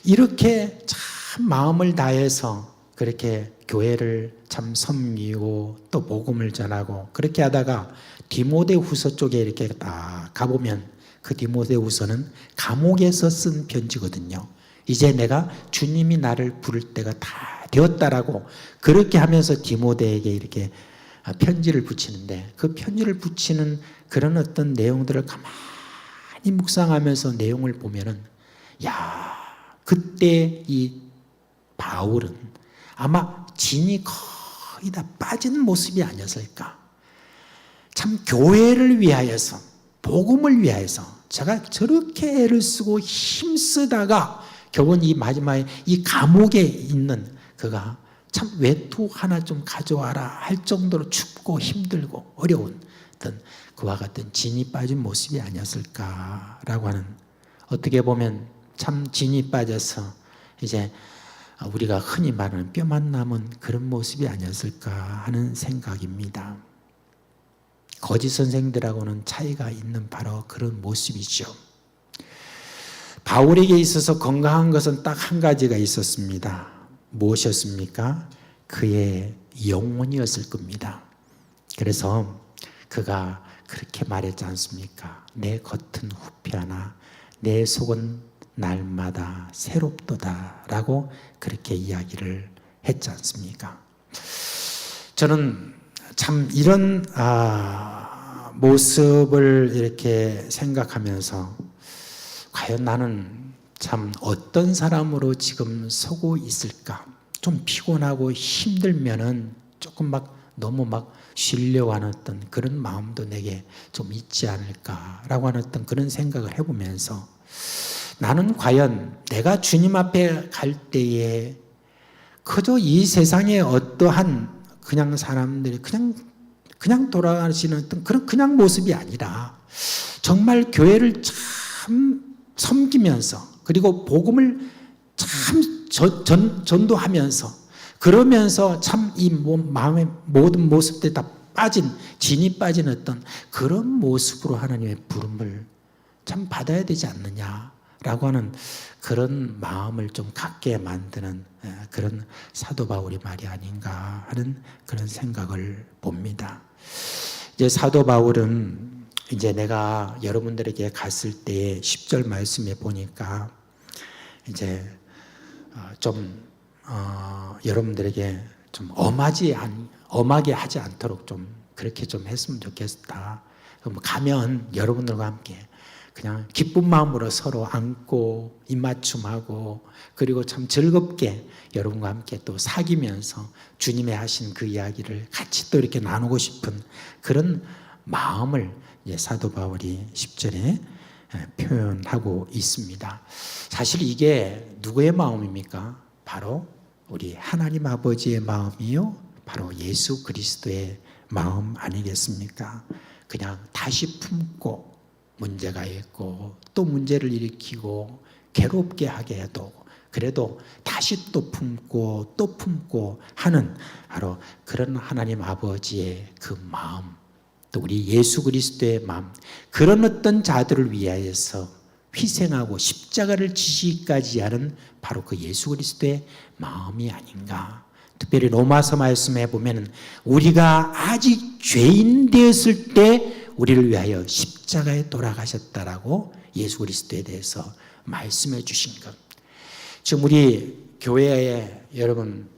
이렇게 참 마음을 다해서 그렇게 교회를 참 섬기고 또 복음을 전하고 그렇게 하다가 디모데후서 쪽에 이렇게 딱 가보면 그 디모데후서는 감옥에서 쓴 편지거든요. 이제 내가 주님이 나를 부를 때가 다 되었다라고 그렇게 하면서 디모데에게 이렇게 편지를 붙이는데 그 편지를 붙이는 그런 어떤 내용들을 가만히 묵상하면서 내용을 보면은 그때 이 바울은 아마 진이 거의 다 빠진 모습이 아니었을까. 참 교회를 위하여서 복음을 위하여서 제가 저렇게 애를 쓰고 힘쓰다가 결국은 이 마지막에 이 감옥에 있는 그가 참 외투 하나 좀 가져와라 할 정도로 춥고 힘들고 어려운 어떤 그와 같은 진이 빠진 모습이 아니었을까라고 하는, 어떻게 보면 참 진이 빠져서 이제 우리가 흔히 말하는 뼈만 남은 그런 모습이 아니었을까 하는 생각입니다. 거짓 선생들하고는 차이가 있는 바로 그런 모습이죠. 바울에게 있어서 건강한 것은 딱 한 가지가 있었습니다. 무엇이었습니까? 그의 영혼이었을 겁니다. 그래서 그가 그렇게 말했지 않습니까? 내 겉은 후패하나 내 속은 날마다 새롭도다 라고 그렇게 이야기를 했지 않습니까? 저는 참 이런 모습을 이렇게 생각하면서 과연 나는 참 어떤 사람으로 지금 서고 있을까? 좀 피곤하고 힘들면은 조금 너무 쉬려고 하는 어떤 그런 마음도 내게 좀 있지 않을까라고 하는 어떤 그런 생각을 해보면서 나는 과연 내가 주님 앞에 갈 때에 그저 이 세상에 어떠한 그냥 사람들이 그냥 돌아가시는 어떤 그런 그냥 모습이 아니라 정말 교회를 참 섬기면서 그리고 복음을 참 전도하면서 그러면서 참 이 마음의 모든 모습들이 다 진이 빠진 어떤 그런 모습으로 하나님의 부름을 참 받아야 되지 않느냐라고 하는 그런 마음을 좀 갖게 만드는 그런 사도 바울의 말이 아닌가 하는 그런 생각을 봅니다. 이제 사도 바울은 이제 내가 여러분들에게 갔을 때 10절 말씀에 보니까 이제 좀 여러분들에게 좀 엄하게 하지 않도록 좀 그렇게 좀 했으면 좋겠다. 가면 여러분들과 함께 그냥 기쁜 마음으로 서로 안고 입맞춤하고 그리고 참 즐겁게 여러분과 함께 또 사귀면서 주님의 하신 그 이야기를 같이 또 이렇게 나누고 싶은 그런 마음을 사도 바울이 10절에 표현하고 있습니다. 사실 이게 누구의 마음입니까? 바로 우리 하나님 아버지의 마음이요, 바로 예수 그리스도의 마음 아니겠습니까? 그냥 다시 품고 문제가 있고 또 문제를 일으키고 괴롭게 하게 해도 그래도 다시 또 품고 하는 바로 그런 하나님 아버지의 그 마음, 또 우리 예수 그리스도의 마음, 그런 어떤 자들을 위하여서 희생하고 십자가를 지시기까지 하는 바로 그 예수 그리스도의 마음이 아닌가. 특별히 로마서 말씀에 보면 우리가 아직 죄인 되었을 때 우리를 위하여 십자가에 돌아가셨다라고 예수 그리스도에 대해서 말씀해 주신 것. 지금 우리 교회에 여러분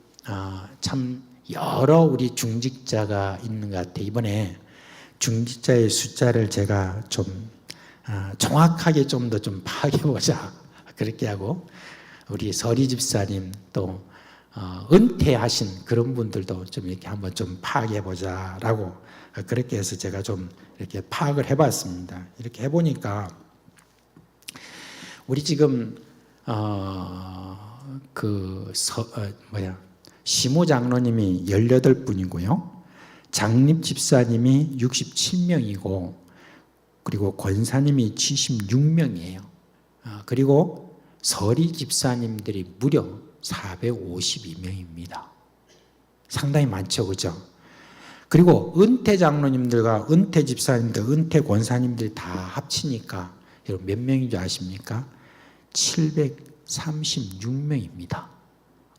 참 여러 우리 중직자가 있는 것 같아요. 이번에 중직자의 숫자를 제가 좀 정확하게 좀 더 좀 파악해보자 그렇게 하고 우리 서리 집사님 또 은퇴하신 그런 분들도 좀 이렇게 한번 좀 파악해보자라고 그렇게 해서 제가 좀 이렇게 파악을 해봤습니다. 이렇게 해보니까 우리 지금 시모 장로님이 18분이고요. 장립 집사님이 67명이고 그리고 권사님이 76명이에요. 그리고 서리 집사님들이 무려 452명입니다. 상당히 많죠, 그죠? 그리고 은퇴 장로님들과 은퇴 집사님들, 은퇴 권사님들 다 합치니까 여러분 몇 명인 줄 아십니까? 736명입니다.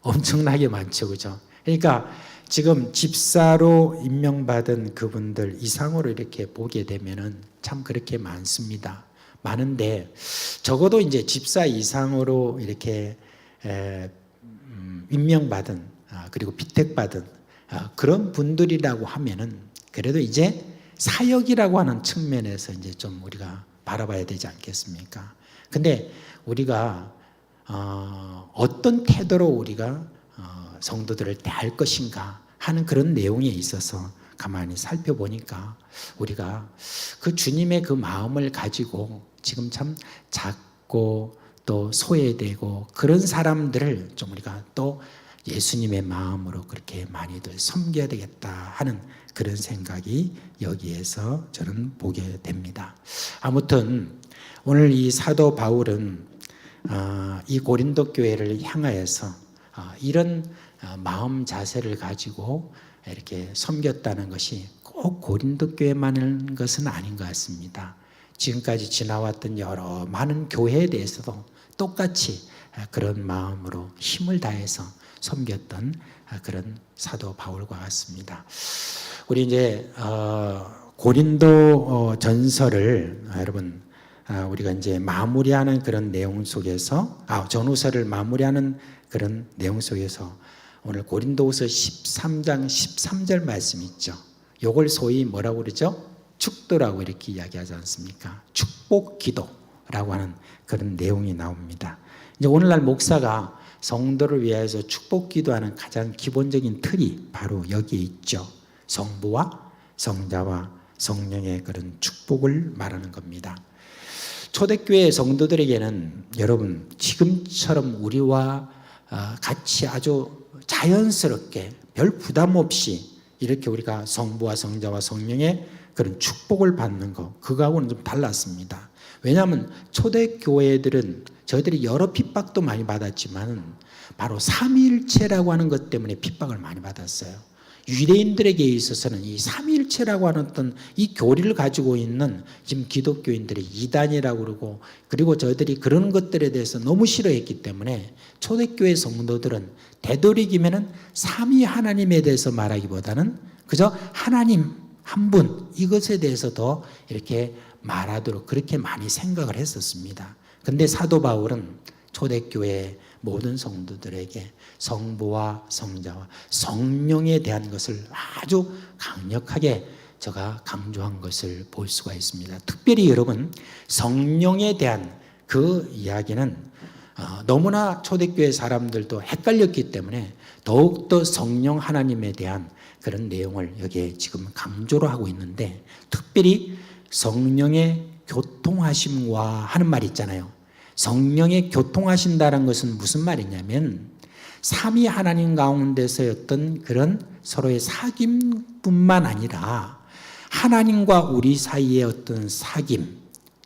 엄청나게 많죠, 그죠? 그러니까 지금 집사로 임명받은 그분들 이상으로 이렇게 보게 되면은 참 그렇게 많습니다. 많은데 적어도 이제 집사 이상으로 이렇게 임명받은 그리고 비택받은 그런 분들이라고 하면은 그래도 이제 사역이라고 하는 측면에서 이제 좀 우리가 바라봐야 되지 않겠습니까? 근데 우리가 어떤 태도로 우리가 성도들을 대할 것인가 하는 그런 내용에 있어서 가만히 살펴보니까 우리가 그 주님의 그 마음을 가지고 지금 참 작고 또 소외되고 그런 사람들을 좀 우리가 또 예수님의 마음으로 그렇게 많이들 섬겨야 되겠다 하는 그런 생각이 여기에서 저는 보게 됩니다. 아무튼 오늘 이 사도 바울은 이 고린도 교회를 향하여서 이런 마음 자세를 가지고 이렇게 섬겼다는 것이 꼭 고린도 교회만한 것은 아닌 것 같습니다. 지금까지 지나왔던 여러 많은 교회에 대해서도 똑같이 그런 마음으로 힘을 다해서 섬겼던 그런 사도 바울과 같습니다. 우리 이제 고린도 전서를 여러분 우리가 이제 마무리하는 그런 내용 속에서 전후서를 마무리하는 그런 내용 속에서 오늘 고린도후서 13장 13절 말씀 있죠. 요걸 소위 뭐라고 그러죠? 축도라고 이렇게 이야기하지 않습니까? 축복 기도라고 하는 그런 내용이 나옵니다. 이제 오늘날 목사가 성도를 위해서 축복 기도하는 가장 기본적인 틀이 바로 여기에 있죠. 성부와 성자와 성령의 그런 축복을 말하는 겁니다. 초대교회 성도들에게는 여러분 지금처럼 우리와 같이 아주 자연스럽게 별 부담 없이 이렇게 우리가 성부와 성자와 성령의 그런 축복을 받는 것, 그거하고는 좀 달랐습니다. 왜냐하면 초대교회들은 저희들이 여러 핍박도 많이 받았지만 바로 삼위일체라고 하는 것 때문에 핍박을 많이 받았어요. 유대인들에게 있어서는 이 삼위일체라고 하는 어떤 이 교리를 가지고 있는 지금 기독교인들이 이단이라고 그러고, 그리고 저희들이 그런 것들에 대해서 너무 싫어했기 때문에 초대교회 성도들은 되도록이면은 삼위 하나님에 대해서 말하기보다는 그저 하나님 한 분, 이것에 대해서 더 이렇게 말하도록 그렇게 많이 생각을 했었습니다. 근데 사도 바울은 초대교회 모든 성도들에게 성부와 성자와 성령에 대한 것을 아주 강력하게 제가 강조한 것을 볼 수가 있습니다. 특별히 여러분, 성령에 대한 그 이야기는 너무나 초대교회 사람들도 헷갈렸기 때문에 더욱더 성령 하나님에 대한 그런 내용을 여기에 지금 강조를 하고 있는데, 특별히 성령의 교통하심과 하는 말이 있잖아요. 성령의 교통하신다는 것은 무슨 말이냐면 삼위 하나님 가운데서의 어떤 그런 서로의 사귐뿐만 아니라 하나님과 우리 사이의 어떤 사귐,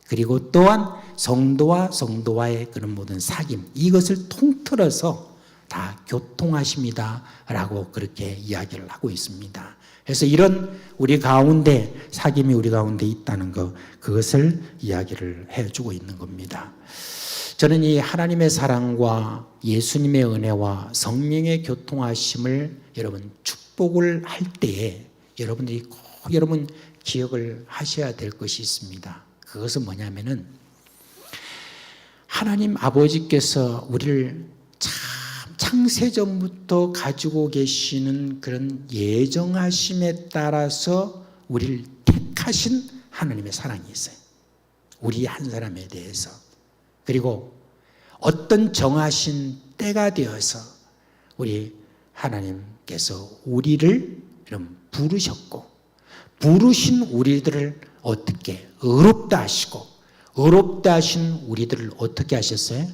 그리고 또한 성도와 성도와의 그런 모든 사귐, 이것을 통틀어서 다 교통하십니다 라고 그렇게 이야기를 하고 있습니다. 그래서 이런 우리 가운데 사귐이 우리 가운데 있다는 것, 그것을 이야기를 해주고 있는 겁니다. 저는 이 하나님의 사랑과 예수님의 은혜와 성령의 교통하심을 여러분 축복을 할 때에 여러분들이 꼭 여러분 기억을 하셔야 될 것이 있습니다. 그것은 뭐냐면은 하나님 아버지께서 우리를 참 창세전부터 가지고 계시는 그런 예정하심에 따라서 우리를 택하신 하나님의 사랑이 있어요. 우리 한 사람에 대해서. 그리고 어떤 정하신 때가 되어서 우리 하나님께서 우리를 부르셨고, 부르신 우리들을 어떻게 의롭다 하시고, 의롭다 하신 우리들을 어떻게 하셨어요?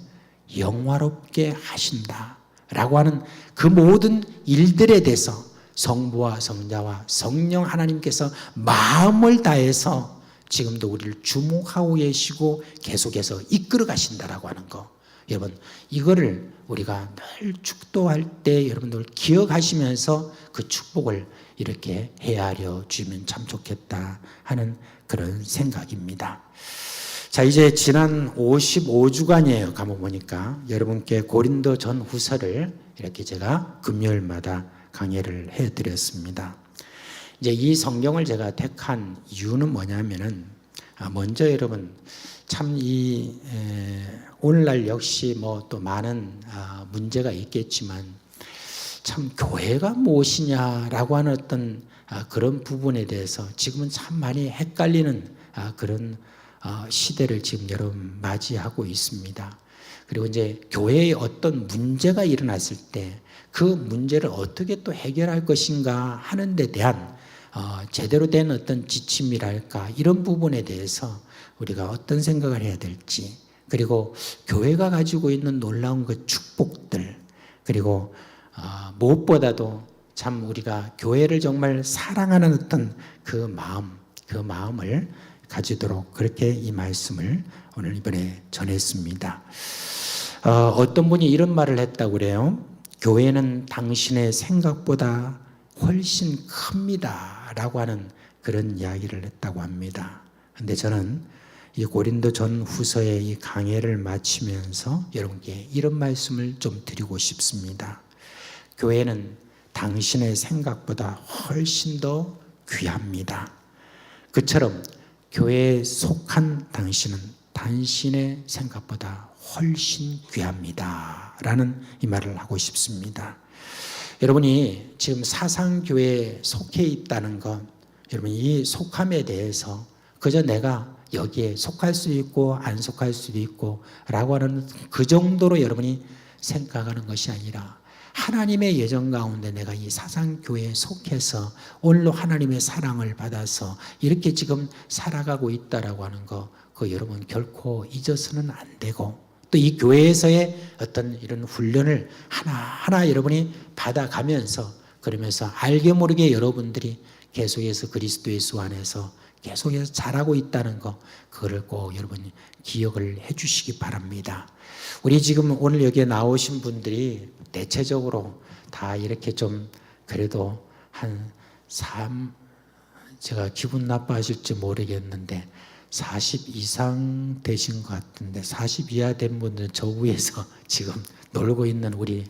영화롭게 하신다 라고 하는 그 모든 일들에 대해서 성부와 성자와 성령 하나님께서 마음을 다해서 지금도 우리를 주목하고 계시고 계속해서 이끌어 가신다라고 하는 거, 여러분 이거를 우리가 늘 축도할 때 여러분들 기억하시면서 그 축복을 이렇게 헤아려 주면 참 좋겠다 하는 그런 생각입니다. 자, 이제 지난 55주간이에요. 가보니까 여러분께 고린도 전후서를 이렇게 제가 금요일마다 강의를 해드렸습니다. 이제 이 성경을 제가 택한 이유는 뭐냐면은, 먼저 여러분 참 오늘날 역시 뭐 또 많은 문제가 있겠지만 참 교회가 무엇이냐라고 하는 어떤 그런 부분에 대해서 지금은 참 많이 헷갈리는 그런 시대를 지금 여러분 맞이하고 있습니다. 그리고 이제 교회에 어떤 문제가 일어났을 때 그 문제를 어떻게 또 해결할 것인가 하는 데 대한 제대로 된 어떤 지침이랄까, 이런 부분에 대해서 우리가 어떤 생각을 해야 될지, 그리고 교회가 가지고 있는 놀라운 그 축복들, 그리고 무엇보다도 참 우리가 교회를 정말 사랑하는 어떤 그 마음을 가지도록 그렇게 이 말씀을 오늘 이번에 전했습니다. 어떤 분이 이런 말을 했다고 그래요. 교회는 당신의 생각보다 훨씬 큽니다 라고 하는 그런 이야기를 했다고 합니다. 그런데 저는 이 고린도 전후서의 이 강해를 마치면서 여러분께 이런 말씀을 좀 드리고 싶습니다. 교회는 당신의 생각보다 훨씬 더 귀합니다. 그처럼 교회에 속한 당신은 당신의 생각보다 훨씬 귀합니다 라는 이 말을 하고 싶습니다. 여러분이 지금 사상교회에 속해 있다는 것, 여러분 이 속함에 대해서 그저 내가 여기에 속할 수 있고 안 속할 수도 있고 라고 하는 그 정도로 여러분이 생각하는 것이 아니라, 하나님의 예정 가운데 내가 이 사상교회에 속해서 오늘로 하나님의 사랑을 받아서 이렇게 지금 살아가고 있다라고 하는 거, 그거 여러분 결코 잊어서는 안 되고, 또 이 교회에서의 어떤 이런 훈련을 하나하나 여러분이 받아가면서, 그러면서 알게 모르게 여러분들이 계속해서 그리스도 예수 안에서 계속해서 잘하고 있다는 거, 그거를 꼭 여러분이 기억을 해 주시기 바랍니다. 우리 지금 오늘 여기에 나오신 분들이 대체적으로 다 이렇게 좀 그래도 제가 기분 나빠하실지 모르겠는데 40 이상 되신 것 같은데, 40 이하 된 분들은 저 위에서 지금 놀고 있는 우리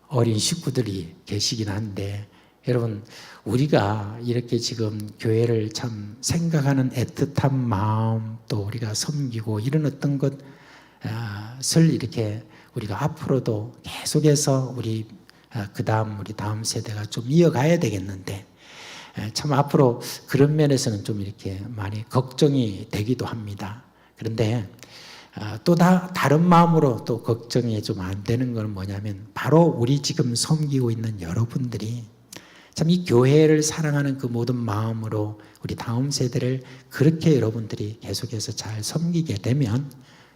어린 식구들이 계시긴 한데, 여러분 우리가 이렇게 지금 교회를 참 생각하는 애틋한 마음, 또 우리가 섬기고 이런 어떤 것을 이렇게 우리가 앞으로도 계속해서 우리 우리 다음 세대가 좀 이어가야 되겠는데, 참 앞으로 그런 면에서는 좀 이렇게 많이 걱정이 되기도 합니다. 그런데 또 다른 마음으로 또 걱정이 좀 안 되는 건 뭐냐면, 바로 우리 지금 섬기고 있는 여러분들이 참 이 교회를 사랑하는 그 모든 마음으로 우리 다음 세대를 그렇게 여러분들이 계속해서 잘 섬기게 되면,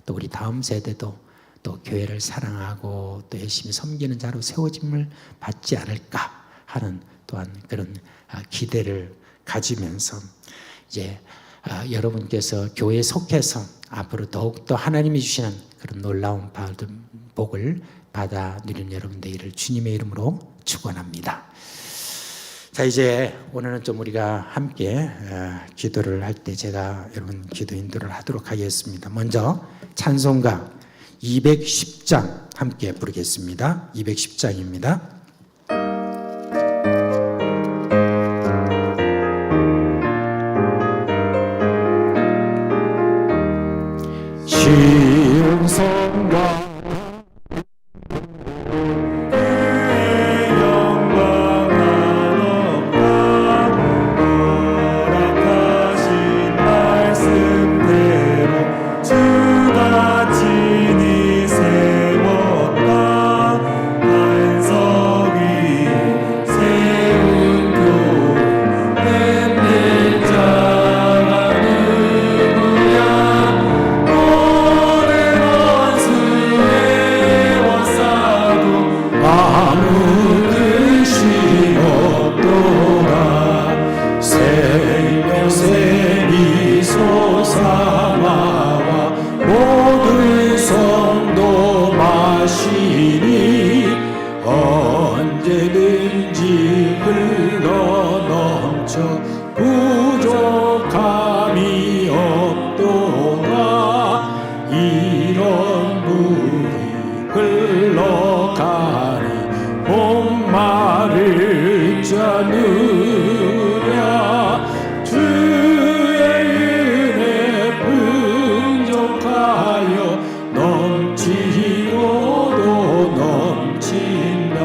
또 우리 다음 세대도 또 교회를 사랑하고 또 열심히 섬기는 자로 세워짐을 받지 않을까 하는 또한 그런 기대를 가지면서, 이제 여러분께서 교회에 속해서 앞으로 더욱더 하나님이 주시는 그런 놀라운 복을 받아 누리는 여러분 되기를 주님의 이름으로 축원합니다. 자, 이제 오늘은 좀 우리가 함께 기도를 할 때 제가 여러분 기도 인도를 하도록 하겠습니다. 먼저 찬송가 210장 함께 부르겠습니다. 210장입니다. 시온성과 언제든지 흘러넘쳐 부족함이 없도다. 이런 물이 흘러가니 목마를 자 누랴. 주의 은혜 풍족하여 넘치고도 넘친다.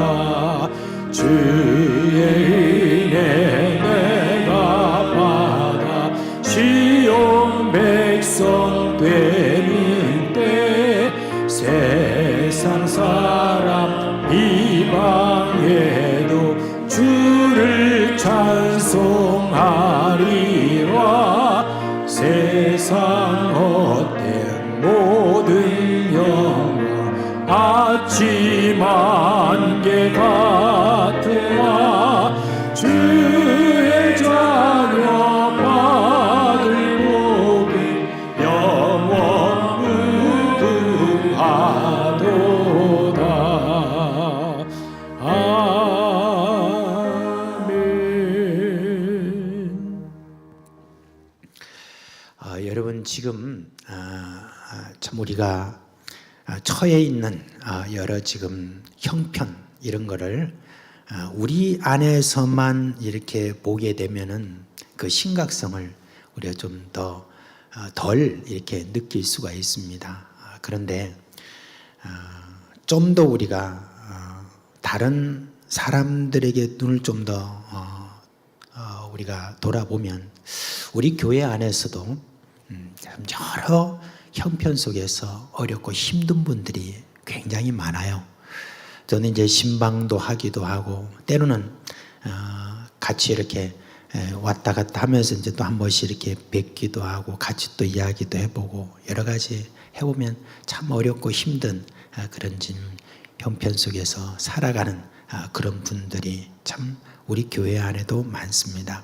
주의 은혜 내가 받아 시온 백성 되는 때 세상 사람 이방에도 주를 찬송하리라. 세상 헛된 모든 영광 아침 안개 같으나 주의 자녀 받을 복이 영원 무궁하도다. 아멘. 여러분 지금 참 우리가 처해 있는 여러 지금 형편 이런 거를 우리 안에서만 이렇게 보게 되면은 그 심각성을 우리가 좀 더 덜 이렇게 느낄 수가 있습니다. 그런데 좀 더 우리가 다른 사람들에게 눈을 좀 더 우리가 돌아보면 우리 교회 안에서도 참 여러 형편 속에서 어렵고 힘든 분들이 굉장히 많아요. 저는 이제 신방도 하기도 하고 때로는 같이 이렇게 왔다 갔다 하면서 이제 또 한 번씩 이렇게 뵙기도 하고 같이 또 이야기도 해보고 여러 가지 해보면 참 어렵고 힘든 그런 지금 형편 속에서 살아가는 그런 분들이 참 우리 교회 안에도 많습니다.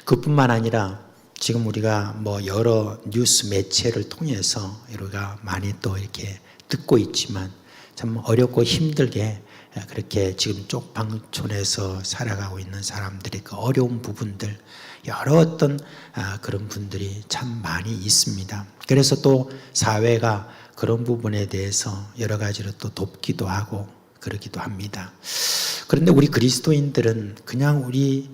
그뿐만 아니라 지금 우리가 뭐 여러 뉴스 매체를 통해서 우리가 많이 또 이렇게 듣고 있지만 참 어렵고 힘들게 그렇게 지금 쪽방촌에서 살아가고 있는 사람들이 그 어려운 부분들, 여러 어떤 그런 분들이 참 많이 있습니다. 그래서 또 사회가 그런 부분에 대해서 여러 가지로 또 돕기도 하고 그러기도 합니다. 그런데 우리 그리스도인들은 그냥 우리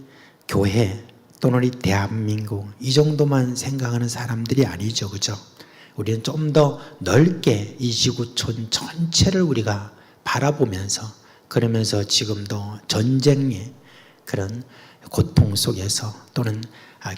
교회 또는 우리 대한민국 이 정도만 생각하는 사람들이 아니죠, 그죠? 우리는 좀 더 넓게 이 지구촌 전체를 우리가 바라보면서, 그러면서 지금도 전쟁의 그런 고통 속에서 또는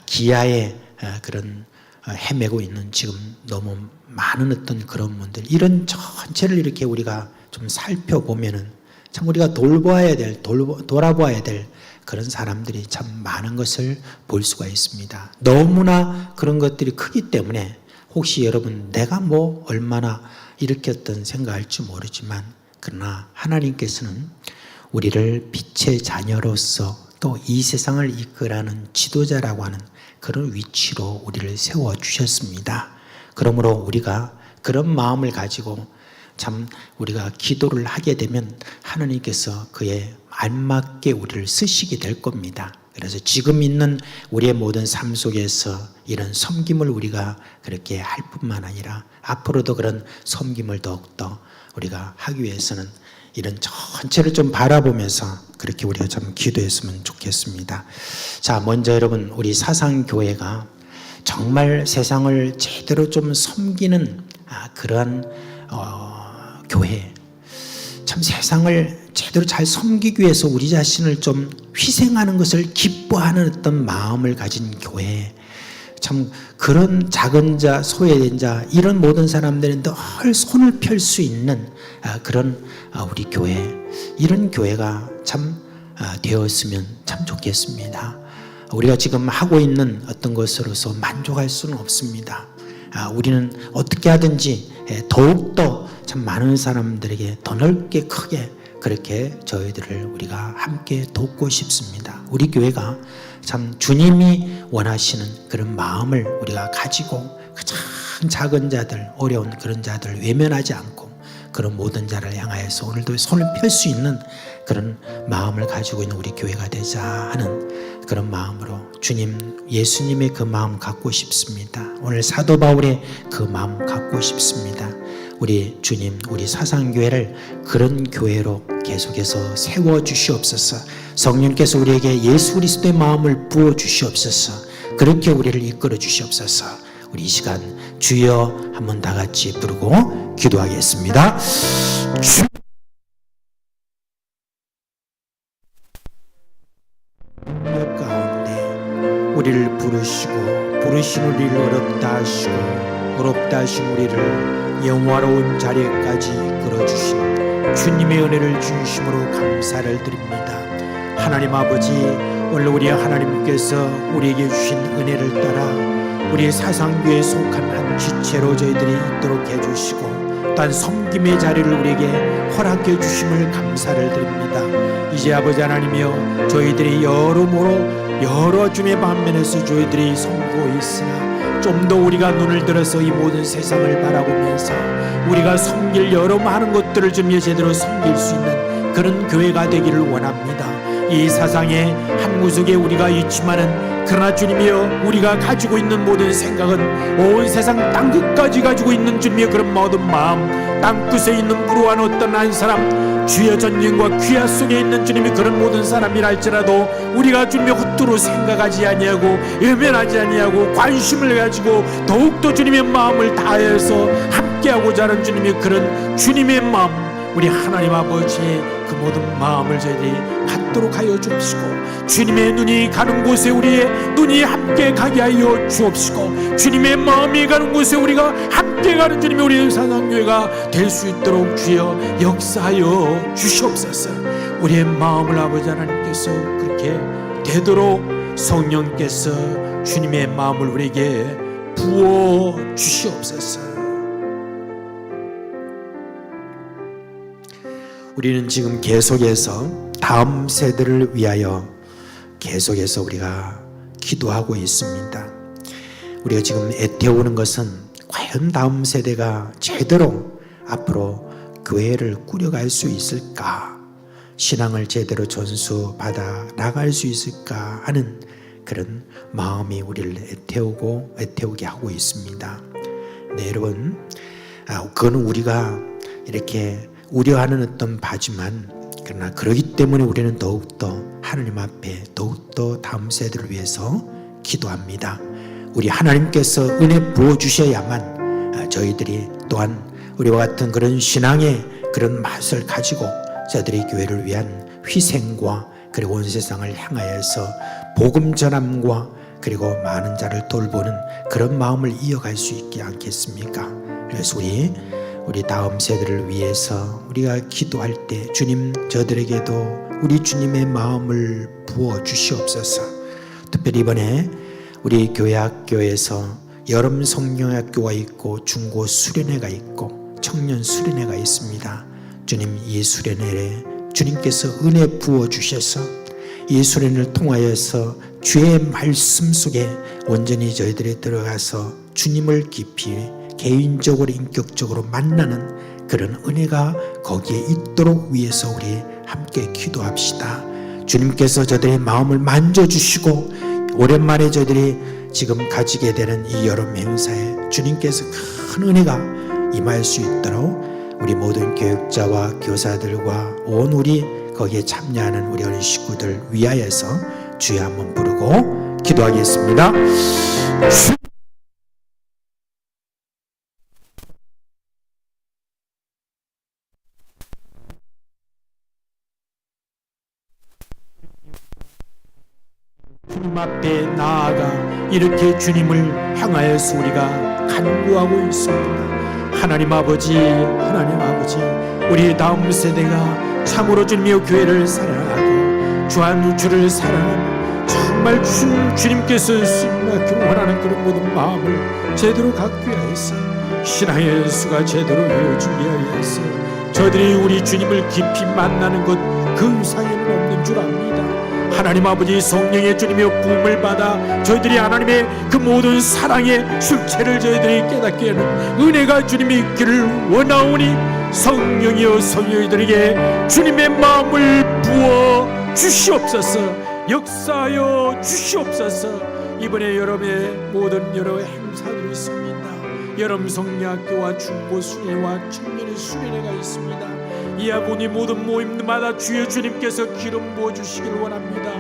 기아의 그런 헤매고 있는 지금 너무 많은 어떤 그런 분들, 이런 전체를 이렇게 우리가 좀 살펴보면은 참 우리가 돌아보아야 될 그런 사람들이 참 많은 것을 볼 수가 있습니다. 너무나 그런 것들이 크기 때문에 혹시 여러분 내가 뭐 얼마나 이렇게 어떤 생각할지 모르지만, 그러나 하나님께서는 우리를 빛의 자녀로서 또 이 세상을 이끌어가는 지도자라고 하는 그런 위치로 우리를 세워주셨습니다. 그러므로 우리가 그런 마음을 가지고 참 우리가 기도를 하게 되면 하나님께서 그에 알맞게 우리를 쓰시게 될 겁니다. 그래서 지금 있는 우리의 모든 삶 속에서 이런 섬김을 우리가 그렇게 할 뿐만 아니라 앞으로도 그런 섬김을 더욱더 우리가 하기 위해서는 이런 전체를 좀 바라보면서 그렇게 우리가 좀 기도했으면 좋겠습니다. 자, 먼저 여러분, 우리 사상교회가 정말 세상을 제대로 좀 섬기는 그러한 교회, 참 세상을 제대로 잘 섬기기 위해서 우리 자신을 좀 희생하는 것을 기뻐하는 어떤 마음을 가진 교회, 참 그런 작은 자, 소외된 자, 이런 모든 사람들이 늘 손을 펼 수 있는 그런 우리 교회, 이런 교회가 참 되었으면 참 좋겠습니다. 우리가 지금 하고 있는 어떤 것으로서 만족할 수는 없습니다. 우리는 어떻게 하든지 더욱더 참 많은 사람들에게 더 넓게 크게 그렇게 저희들을 우리가 함께 돕고 싶습니다. 우리 교회가 참 주님이 원하시는 그런 마음을 우리가 가지고 가장 작은 자들, 어려운 그런 자들을 외면하지 않고 그런 모든 자를 향하여서 오늘도 손을 펼 수 있는 그런 마음을 가지고 있는 우리 교회가 되자 하는 그런 마음으로 주님, 예수님의 그 마음 갖고 싶습니다. 오늘 사도 바울의 그 마음 갖고 싶습니다. 우리 주님, 우리 사상교회를 그런 교회로 계속해서 세워주시옵소서. 성령께서 우리에게 예수 그리스도의 마음을 부어주시옵소서. 그렇게 우리를 이끌어 주시옵소서. 우리 이 시간 주여 한번 다 같이 부르고 기도하겠습니다. 가운데 우리를 부르신 우리를 어렵다 하시고 어렵다 하신 우리를 영화로운 자리까지 이끌어주신 주님의 은혜를 중심으로 감사를 드립니다. 하나님 아버지, 오늘 우리 하나님께서 우리에게 주신 은혜를 따라 우리의 사상교회에 속한 한 지체로 저희들이 있도록 해주시고 또한 섬김의 자리를 우리에게 허락해 주심을 감사를 드립니다. 이제 아버지 하나님이여, 저희들이 여러모로 여러 주의 반면에서 저희들이 섬기고 있으나 좀 더 우리가 눈을 들어서 이 모든 세상을 바라보면서 우리가 섬길 여러 많은 것들을 좀 제대로 섬길 수 있는 그런 교회가 되기를 원합니다. 이 사상의 한 구석에 우리가 있지만은 그러나 주님이여, 우리가 가지고 있는 모든 생각은 온 세상 땅끝까지 가지고 있는 주님의 그런 모든 마음, 땅끝에 있는 불우한 어떤 한 사람, 주의 전쟁과 귀하 속에 있는 주님의 그런 모든 사람이라 할지라도 우리가 주님의 헛두루 생각하지 아니하고 외면하지 아니하고 관심을 가지고 더욱더 주님의 마음을 다해서 함께하고자 하는 주님의 그런 주님의 마음, 우리 하나님 아버지의 그 모든 마음을 저희들이 갖도록 하여 주옵시고, 주님의 눈이 가는 곳에 우리의 눈이 함께 가게 하여 주옵시고, 주님의 마음이 가는 곳에 우리가 함께 가는 주님의 우리의 사상교회가 될 수 있도록 주여 역사하여 주시옵소서. 우리의 마음을 아버지 하나님께서 그렇게 되도록 성령께서 주님의 마음을 우리에게 부어 주시옵소서. 우리는 지금 계속해서 다음 세대를 위하여 계속해서 우리가 기도하고 있습니다. 우리가 지금 애태우는 것은 과연 다음 세대가 제대로 앞으로 교회를 꾸려갈 수 있을까, 신앙을 제대로 전수받아 나갈 수 있을까 하는 그런 마음이 우리를 애태우게 하고 있습니다. 네, 여러분, 그거는 우리가 이렇게 우려하는 어떤 바지만, 그러나 그러기 때문에 우리는 더욱더 하나님 앞에 더욱더 다음 세대를 위해서 기도합니다. 우리 하나님께서 은혜 부어주셔야만 저희들이 또한 우리와 같은 그런 신앙의 그런 맛을 가지고 저희들이 교회를 위한 희생과 그리고 온 세상을 향하여서 복음 전함과 그리고 많은 자를 돌보는 그런 마음을 이어갈 수 있지 않겠습니까? 그래서 우리 다음 세대를 위해서 우리가 기도할 때 주님, 저들에게도 우리 주님의 마음을 부어 주시옵소서. 특별히 이번에 우리 교회 학교에서 여름 성령학교가 있고 중고 수련회가 있고 청년 수련회가 있습니다. 주님, 이 수련회에 주님께서 은혜 부어 주셔서 이 수련을 통하여서 주의 말씀 속에 온전히 저희들이 들어가서 주님을 깊이 개인적으로 인격적으로 만나는 그런 은혜가 거기에 있도록 위해서 우리 함께 기도합시다. 주님께서 저들의 마음을 만져주시고 오랜만에 저희들이 지금 가지게 되는 이 여름 행사에 주님께서 큰 은혜가 임할 수 있도록 우리 모든 교육자와 교사들과 온 우리 거기에 참여하는 우리 어린 식구들 위하여서 주여 한번 부르고 기도하겠습니다. 주님 앞에 나아가 이렇게 주님을 향하여서 우리가 간구하고 있습니다. 하나님 아버지, 우리 다음 세대가 참으로 주님의 교회를 사랑하고 주를 사랑하는 정말 주님께서 쓰임받기 원하는 그런 모든 마음을 제대로 갖기 위하여서 신앙의 연수가 제대로 이루어지기 위하여서 저들이 우리 주님을 깊이 만나는 것 그 이상에는 없는 줄 압니다. 하나님 아버지, 성령의 주님의 부음을 받아 저희들이 하나님의 그 모든 사랑의 실체를 저희들이 깨닫게 하는 은혜가 주님이 있기를 원하오니 성령이여 성령이들에게 주님의 마음을 부어 주시옵소서. 역사하여 주시옵소서. 이번에 여름에 모든 여러 행사들이 있습니다. 여름 성령학교와 중고 수련회와 청년의 수련회가 있습니다. 이 아버님 모든 모임마다 주여 주님께서 기름 부어주시기를 원합니다.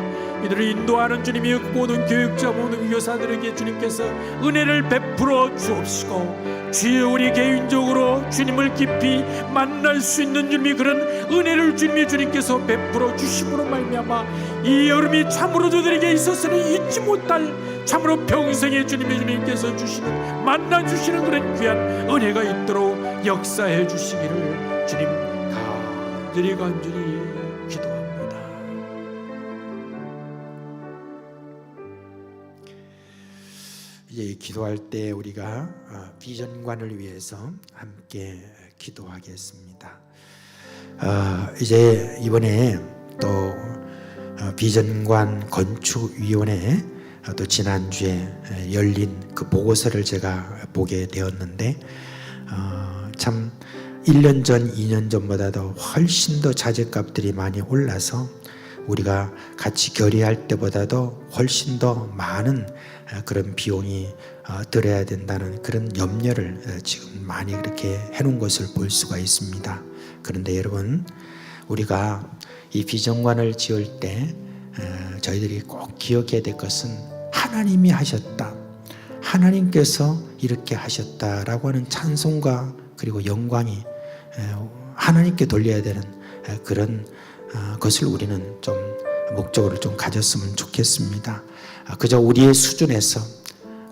이들을 인도하는 주님이 모든 교육자 모든 교사들에게 주님께서 은혜를 베풀어 주옵시고 주여 우리 개인적으로 주님을 깊이 만날 수 있는 주님이 그런 은혜를 주님께서 베풀어 주심으로 말미암아 이 여름이 참으로 저들에게 있어서는 잊지 못할 참으로 평생의 주님께서 주시는 만나 주시는 그런 귀한 은혜가 있도록 역사해 주시기를 주님 간절히 기도합니다. 이제 기도할 때 우리가 비전관을 위해서 함께 기도하겠습니다. 이제 이번에 또 비전관 건축위원회 또 지난주에 열린 그 보고서를 제가 보게 되었는데 참 1년 전, 2년 전보다도 훨씬 더 자재값들이 많이 올라서 우리가 같이 결의할 때보다도 훨씬 더 많은 그런 비용이 들어야 된다는 그런 염려를 지금 많이 그렇게 해놓은 것을 볼 수가 있습니다. 그런데 여러분, 우리가 이 비전관을 지을 때 저희들이 꼭 기억해야 될 것은 하나님이 하셨다, 하나님께서 이렇게 하셨다라고 하는 찬송과 그리고 영광이 하나님께 돌려야 되는 그런 것을 우리는 좀 목적으로 좀 가졌으면 좋겠습니다. 그저 우리의 수준에서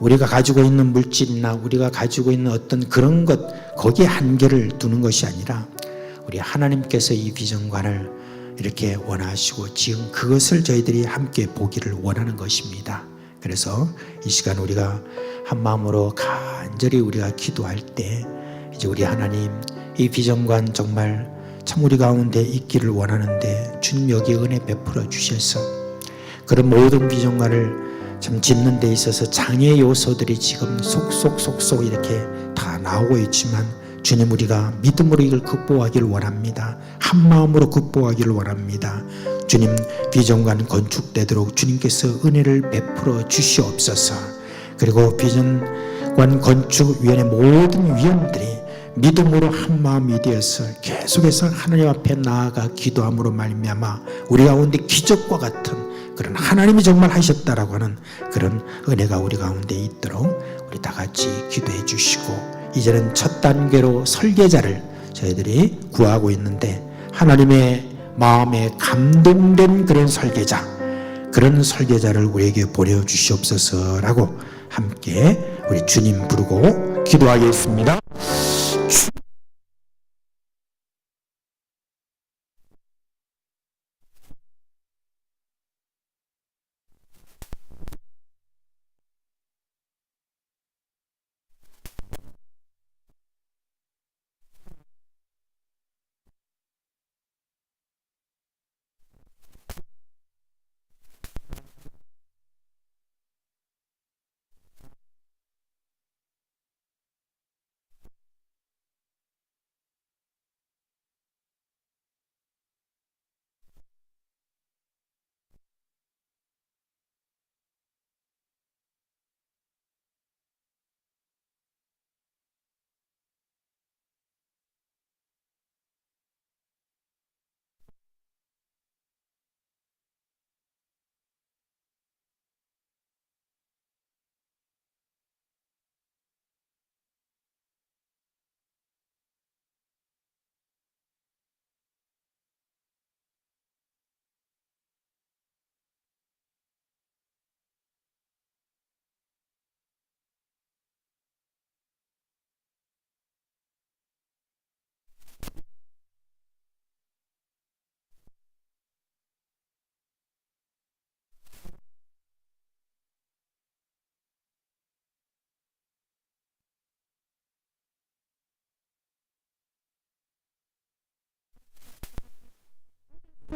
우리가 가지고 있는 물질이나 우리가 가지고 있는 어떤 그런 것 거기에 한계를 두는 것이 아니라 우리 하나님께서 이 비전관을 이렇게 원하시고 지금 그것을 저희들이 함께 보기를 원하는 것입니다. 그래서 이 시간 우리가 한 마음으로 간절히 우리가 기도할 때 이제 우리 하나님, 이 비전관 정말 참 우리 가운데 있기를 원하는데 주님 여기 은혜 베풀어 주셔서 그런 모든 비전관을 참 짓는 데 있어서 장애 요소들이 지금 속속속속 이렇게 다 나오고 있지만 주님, 우리가 믿음으로 이걸 극복하기를 원합니다. 한 마음으로 극복하기를 원합니다. 주님, 비전관 건축되도록 주님께서 은혜를 베풀어 주시옵소서. 그리고 비전관 건축위원회 모든 위원들이 믿음으로 한 마음이 되어서 계속해서 하나님 앞에 나아가 기도함으로 말미암아 우리 가운데 기적과 같은 그런, 하나님이 정말 하셨다라고 하는 그런 은혜가 우리 가운데 있도록 우리 다 같이 기도해 주시고, 이제는 첫 단계로 설계자를 저희들이 구하고 있는데, 하나님의 마음에 감동된 그런 설계자를 우리에게 보내주시옵소서라고 함께 우리 주님 부르고 기도하겠습니다.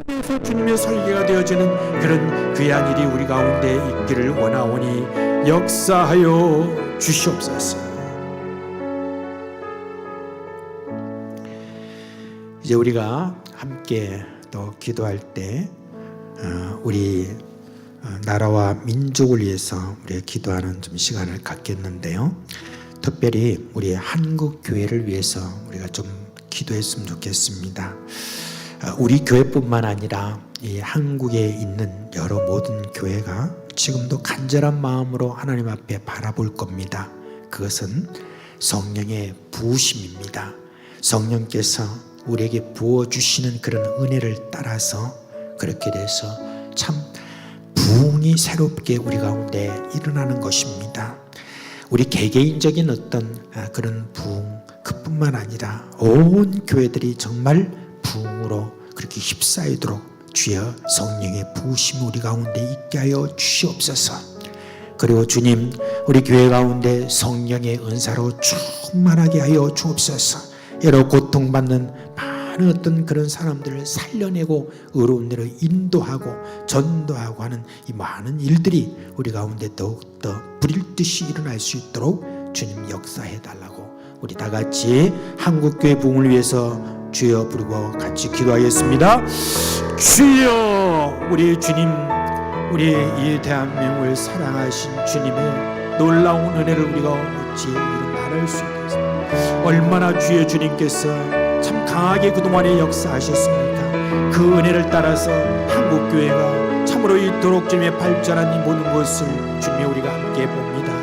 그래서 주님의 설계가 되어지는 그런 귀한 일이 우리 가운데 있기를 원하오니 역사하여 주시옵소서. 이제 우리가 함께 또 기도할 때 우리 나라와 민족을 위해서 우리가 기도하는 좀 시간을 갖겠는데요, 특별히 우리 한국 교회를 위해서 우리가 좀 기도했으면 좋겠습니다. 우리 교회뿐만 아니라 이 한국에 있는 여러 모든 교회가 지금도 간절한 마음으로 하나님 앞에 바라볼 겁니다. 그것은 성령의 부으심입니다. 성령께서 우리에게 부어주시는 그런 은혜를 따라서 그렇게 돼서 참 부흥이 새롭게 우리 가운데 일어나는 것입니다. 우리 개개인적인 어떤 그런 부흥, 그뿐만 아니라 온 교회들이 정말 부흥으로 그렇게 휩싸이도록 주여 성령의 부으심이 우리 가운데 있게 하여 주시옵소서. 그리고 주님, 우리 교회 가운데 성령의 은사로 충만하게 하여 주옵소서. 여러 고통받는 많은 어떤 그런 사람들을 살려내고 의로운 대로 인도하고 전도하고 하는 이 많은 일들이 우리 가운데 더욱더 불일 듯이 일어날 수 있도록 주님 역사해 달라고 우리 다 같이 한국교회 부흥을 위해서 주여 부르고 같이 기도하겠습니다. 주여, 우리 주님, 우리 이 대한민국을 사랑하신 주님의 놀라운 은혜를 우리가 어찌 말할 수 있겠습니까? 얼마나 주의 주님께서 참 강하게 그동안에 역사하셨습니까? 그 은혜를 따라서 한국교회가 참으로 이토록 주님의 발전한 이 모든 것을 주님이 우리가 함께 봅니다.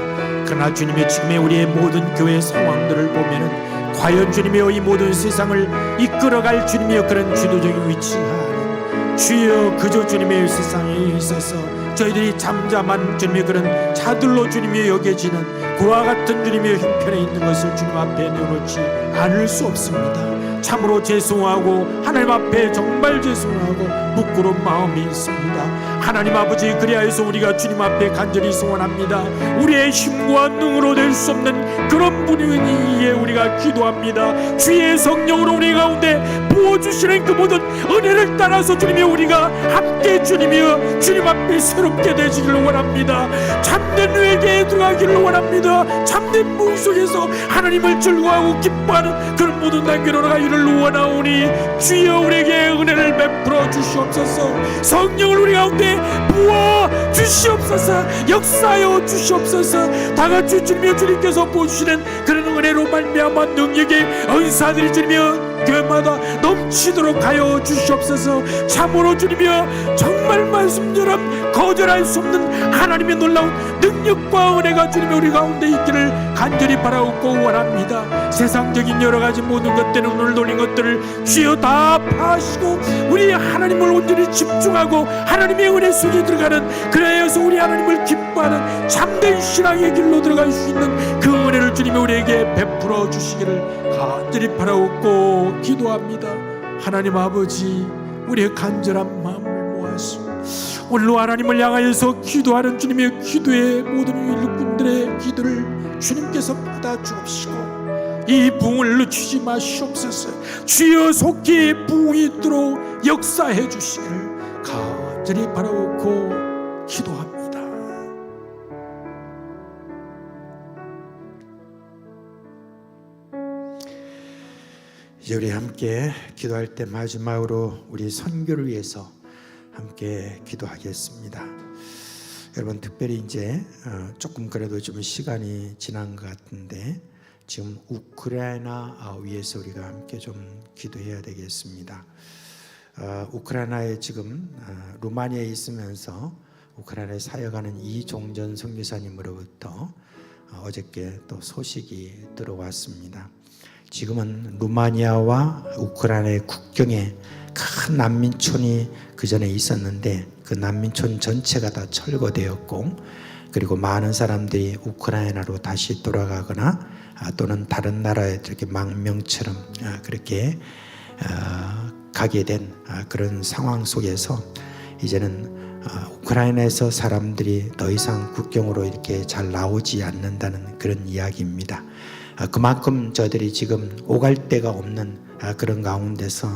그러나 주님의 지금의 우리의 모든 교회 상황들을 보면은 과연 주님이여 이 모든 세상을 이끌어갈 주님이여 그런 주도적인 위치가 아닌 주여 그저 주님의 세상에 있어서 저희들이 잠잠한 주님의 그런 자들로 주님이 여겨지는 그와 같은 주님의 형편에 있는 것을 주님 앞에 내놓지 않을 수 없습니다. 참으로 죄송하고 하나님 앞에 정말 죄송하고 부끄러운 마음이 있습니다. 하나님 아버지, 그리하여서 우리가 주님 앞에 간절히 소원합니다. 우리의 힘과 능으로 될 수 없는 그런 분위기에 우리가 기도합니다. 주의 성령으로 우리 가운데 부어주시는 그 모든 은혜를 따라서 주님이 우리가 함께 주님이여 주님 앞에 새롭게 되시기를 원합니다. 참된 회개에 들어가기를 원합니다. 참된 문 속에서 하나님을 즐거워하고 기뻐하는 그런 모든 단계로 나가기를 원하오니 주여 우리에게 은혜를 베풀어 주시옵소서. 성령을 우리 가운데 부어 주시옵소서. 역사하여 주시옵소서. 다같이 주님이여 주님께서 부어주시는 그런 은혜로 말미암아 능력의 은사들이 주님이여 교회마다 넘치도록 하여 주시옵소서. 참으로 주님이여 정말 말씀처럼 거절할 수 없는 하나님의 놀라운 능력과 은혜가 주님의 우리 가운데 있기를 간절히 바라옵고 원합니다. 세상적인 여러 가지 모든 것들은 눈을 돌린 것들을 주여 다 파하시고 우리 하나님을 온전히 집중하고 하나님의 은혜 속에 들어가는, 그래서 우리 하나님을 기뻐하는 참된 신앙의 길로 들어갈 수 있는 그 은혜를 주님이 우리에게 베풀어 주시기를 간절히 바라옵고 기도합니다. 하나님 아버지, 우리의 간절한 마음을 모아서 오늘로 하나님을 향하여서 기도하는 주님의 기도의 모든 일꾼들의 기도를 주님께서 받아 주옵시고 이 부흥을 늦추지 마시옵소서. 주여 속히 부흥이 있도록 역사해 주시기를 간절히 바라옵고 기도합니다. 이제 우리 함께 기도할 때 마지막으로 우리 선교를 위해서 함께 기도하겠습니다. 여러분, 특별히 이제 조금 그래도 좀 시간이 지난 것 같은데 지금 우크라이나 위해서 우리가 함께 좀 기도해야 되겠습니다. 우크라이나에 지금 루마니아에 있으면서 우크라이나에 사역하는 이종전 선교사님으로부터 어저께 또 소식이 들어왔습니다. 지금은 루마니아와 우크라이나의 국경에 큰 난민촌이 그 전에 있었는데 그 난민촌 전체가 다 철거되었고, 그리고 많은 사람들이 우크라이나로 다시 돌아가거나 또는 다른 나라에 이렇게 망명처럼 그렇게 가게 된 그런 상황 속에서 이제는 우크라이나에서 사람들이 더 이상 국경으로 이렇게 잘 나오지 않는다는 그런 이야기입니다. 그만큼 저들이 지금 오갈 데가 없는 그런 가운데서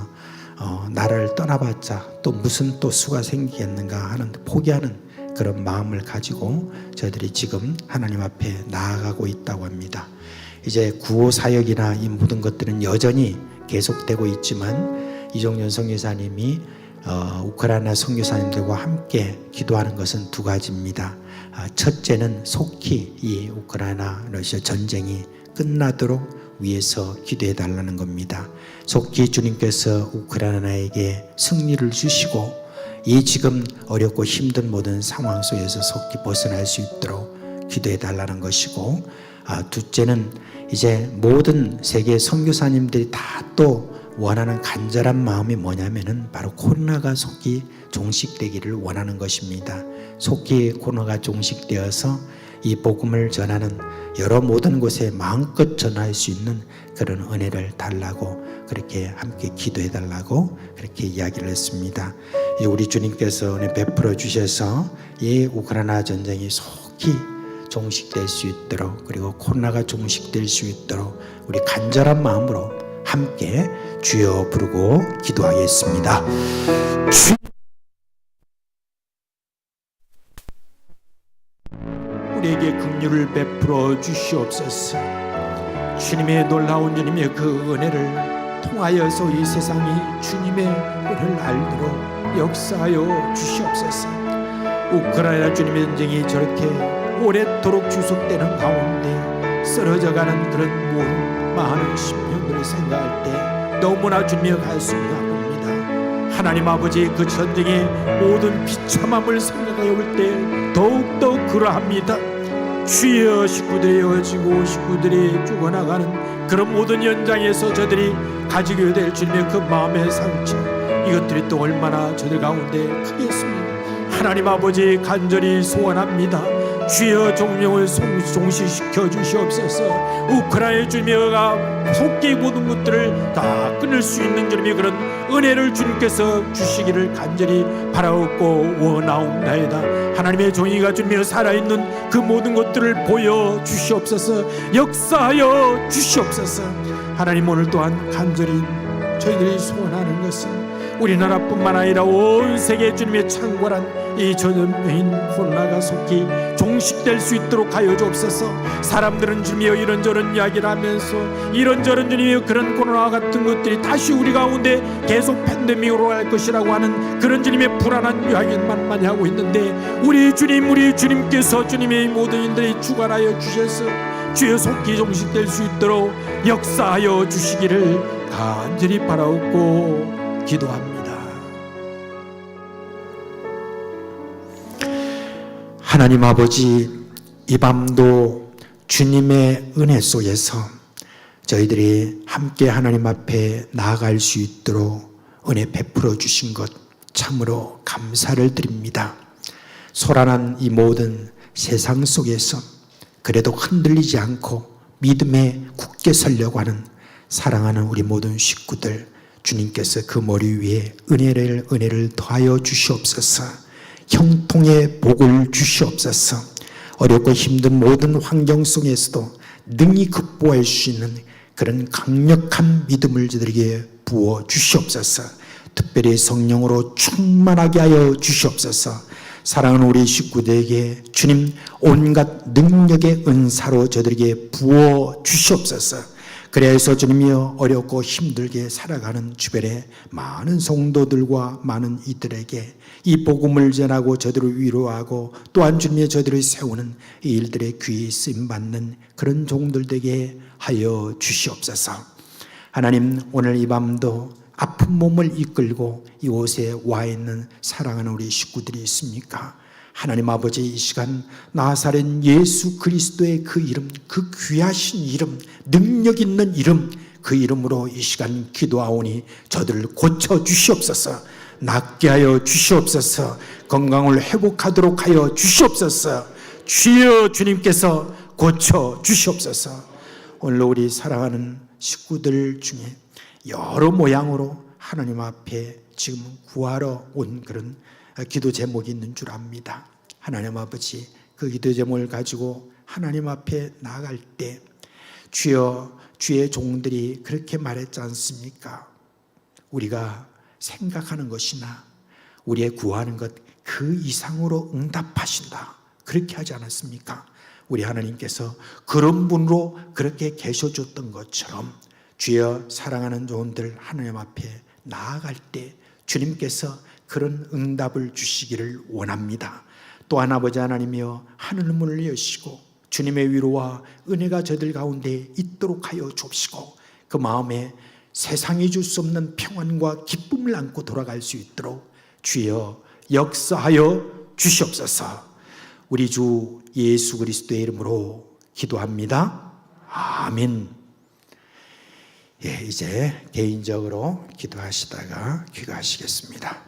나라를 떠나봤자 또 무슨 또 수가 생기겠는가 하는 포기하는 그런 마음을 가지고 저들이 지금 하나님 앞에 나아가고 있다고 합니다. 이제 구호 사역이나 이 모든 것들은 여전히 계속되고 있지만 이종전 선교사님이 우크라이나 선교사님들과 함께 기도하는 것은 두 가지입니다. 첫째는 속히 이 우크라이나 러시아 전쟁이 끝나도록 위해서 기도해 달라는 겁니다. 속히 주님께서 우크라이나에게 승리를 주시고 이 지금 어렵고 힘든 모든 상황 속에서 속히 벗어날 수 있도록 기도해 달라는 것이고, 둘째는 이제 모든 세계 선교사님들이 다 또 원하는 간절한 마음이 뭐냐면은 바로 코로나가 속히 종식되기를 원하는 것입니다. 속히 코로나가 종식되어서 이 복음을 전하는 여러 모든 곳에 마음껏 전할 수 있는 그런 은혜를 달라고 그렇게 함께 기도해 달라고 그렇게 이야기를 했습니다. 우리 주님께서 은혜 베풀어 주셔서 이 우크라이나 전쟁이 속히 종식될 수 있도록, 그리고 코로나가 종식될 수 있도록 우리 간절한 마음으로 함께 주여 부르고 기도하겠습니다. 우리에게 긍휼을 베풀어 주시옵소서. 주님의 놀라운 주님의 그 은혜를 통하여서 이 세상이 주님의 은혜를 알도록 역사하여 주시옵소서. 우크라이나 주님의 전쟁이 저렇게 오랫도록 지속되는 가운데 쓰러져가는 그런 모든 많은 심령들을 생각할 때 너무나 주님의 가슴이 아픕니다. 하나님 아버지, 그 전쟁의 모든 비참함을 생각해 볼 때 더욱더 그러합니다. 주여, 식구들이 헤어지고 식구들이 죽어나가는 그런 모든 현장에서 저들이 가지게 될 주님의 그 마음의 상처, 이것들이 또 얼마나 저들 가운데 크겠습니까? 하나님 아버지, 간절히 소원합니다. 주여, 종명을 종식시켜 주시옵소서. 우크라이나 주님이가 속히 모든 것들을 다 끊을 수 있는 주님의 그런 은혜를 주님께서 주시기를 간절히 바라옵고 원하옵나이다. 하나님의 종이가 주님의 살아있는 그 모든 것들을 보여 주시옵소서. 역사하여 주시옵소서. 하나님, 오늘 또한 간절히 저희들이 소원하는 것은 우리나라뿐만 아니라 온 세계 주님의 창궐한 이 전염병인 코로나가 속히 종식될 수 있도록 하여 주옵소서. 사람들은 주님이여 이런저런 이야기를 하면서 이런저런 주님이여 그런 코로나와 같은 것들이 다시 우리 가운데 계속 팬데믹으로 갈 것이라고 하는 그런 주님의 불안한 이야기만 많이 하고 있는데, 우리 주님께서 주님의 모든 인들이 주관하여 주셔서 주여 속히 종식될 수 있도록 역사하여 주시기를 간절히 바라옵고 기도합니다. 하나님 아버지, 이 밤도 주님의 은혜 속에서 저희들이 함께 하나님 앞에 나아갈 수 있도록 은혜 베풀어 주신 것 참으로 감사를 드립니다. 소란한 이 모든 세상 속에서 그래도 흔들리지 않고 믿음에 굳게 서려고 하는 사랑하는 우리 모든 식구들, 주님께서 그 머리 위에 은혜를 더하여 주시옵소서. 형통의 복을 주시옵소서. 어렵고 힘든 모든 환경 속에서도 능히 극복할 수 있는 그런 강력한 믿음을 저들에게 부어 주시옵소서. 특별히 성령으로 충만하게 하여 주시옵소서. 사랑하는 우리 식구들에게 주님 온갖 능력의 은사로 저들에게 부어 주시옵소서. 그래서 주님이여 어렵고 힘들게 살아가는 주변의 많은 성도들과 많은 이들에게 이 복음을 전하고 저들을 위로하고 또한 주님의 저들을 세우는 이 일들의 귀에 쓰임받는 그런 종들 되게 하여 주시옵소서. 하나님, 오늘 이 밤도 아픈 몸을 이끌고 이곳에 와 있는 사랑하는 우리 식구들이 있습니까? 하나님 아버지, 이 시간 나사렛 예수 그리스도의 그 이름, 그 귀하신 이름, 능력 있는 이름, 그 이름으로 이 시간 기도하오니 저들을 고쳐 주시옵소서. 낫게 하여 주시옵소서. 건강을 회복하도록 하여 주시옵소서. 주여 주님께서 고쳐 주시옵소서. 오늘 우리 사랑하는 식구들 중에 여러 모양으로 하나님 앞에 지금 구하러 온 그런 기도 제목이 있는 줄 압니다. 하나님 아버지, 그 기도 제목을 가지고 하나님 앞에 나아갈 때 주여, 주의 종들이 그렇게 말했지 않습니까? 우리가 생각하는 것이나 우리의 구하는 것 그 이상으로 응답하신다, 그렇게 하지 않았습니까? 우리 하나님께서 그런 분으로 그렇게 계셔줬던 것처럼 주여, 사랑하는 종들 하나님 앞에 나아갈 때 주님께서 그런 응답을 주시기를 원합니다. 또한 아버지 하나님이여 하늘 문을 여시고 주님의 위로와 은혜가 저들 가운데 있도록 하여 주옵시고 그 마음에 세상이 줄 수 없는 평안과 기쁨을 안고 돌아갈 수 있도록 주여 역사하여 주시옵소서. 우리 주 예수 그리스도의 이름으로 기도합니다. 아멘. 예, 이제 개인적으로 기도하시다가 귀가하시겠습니다.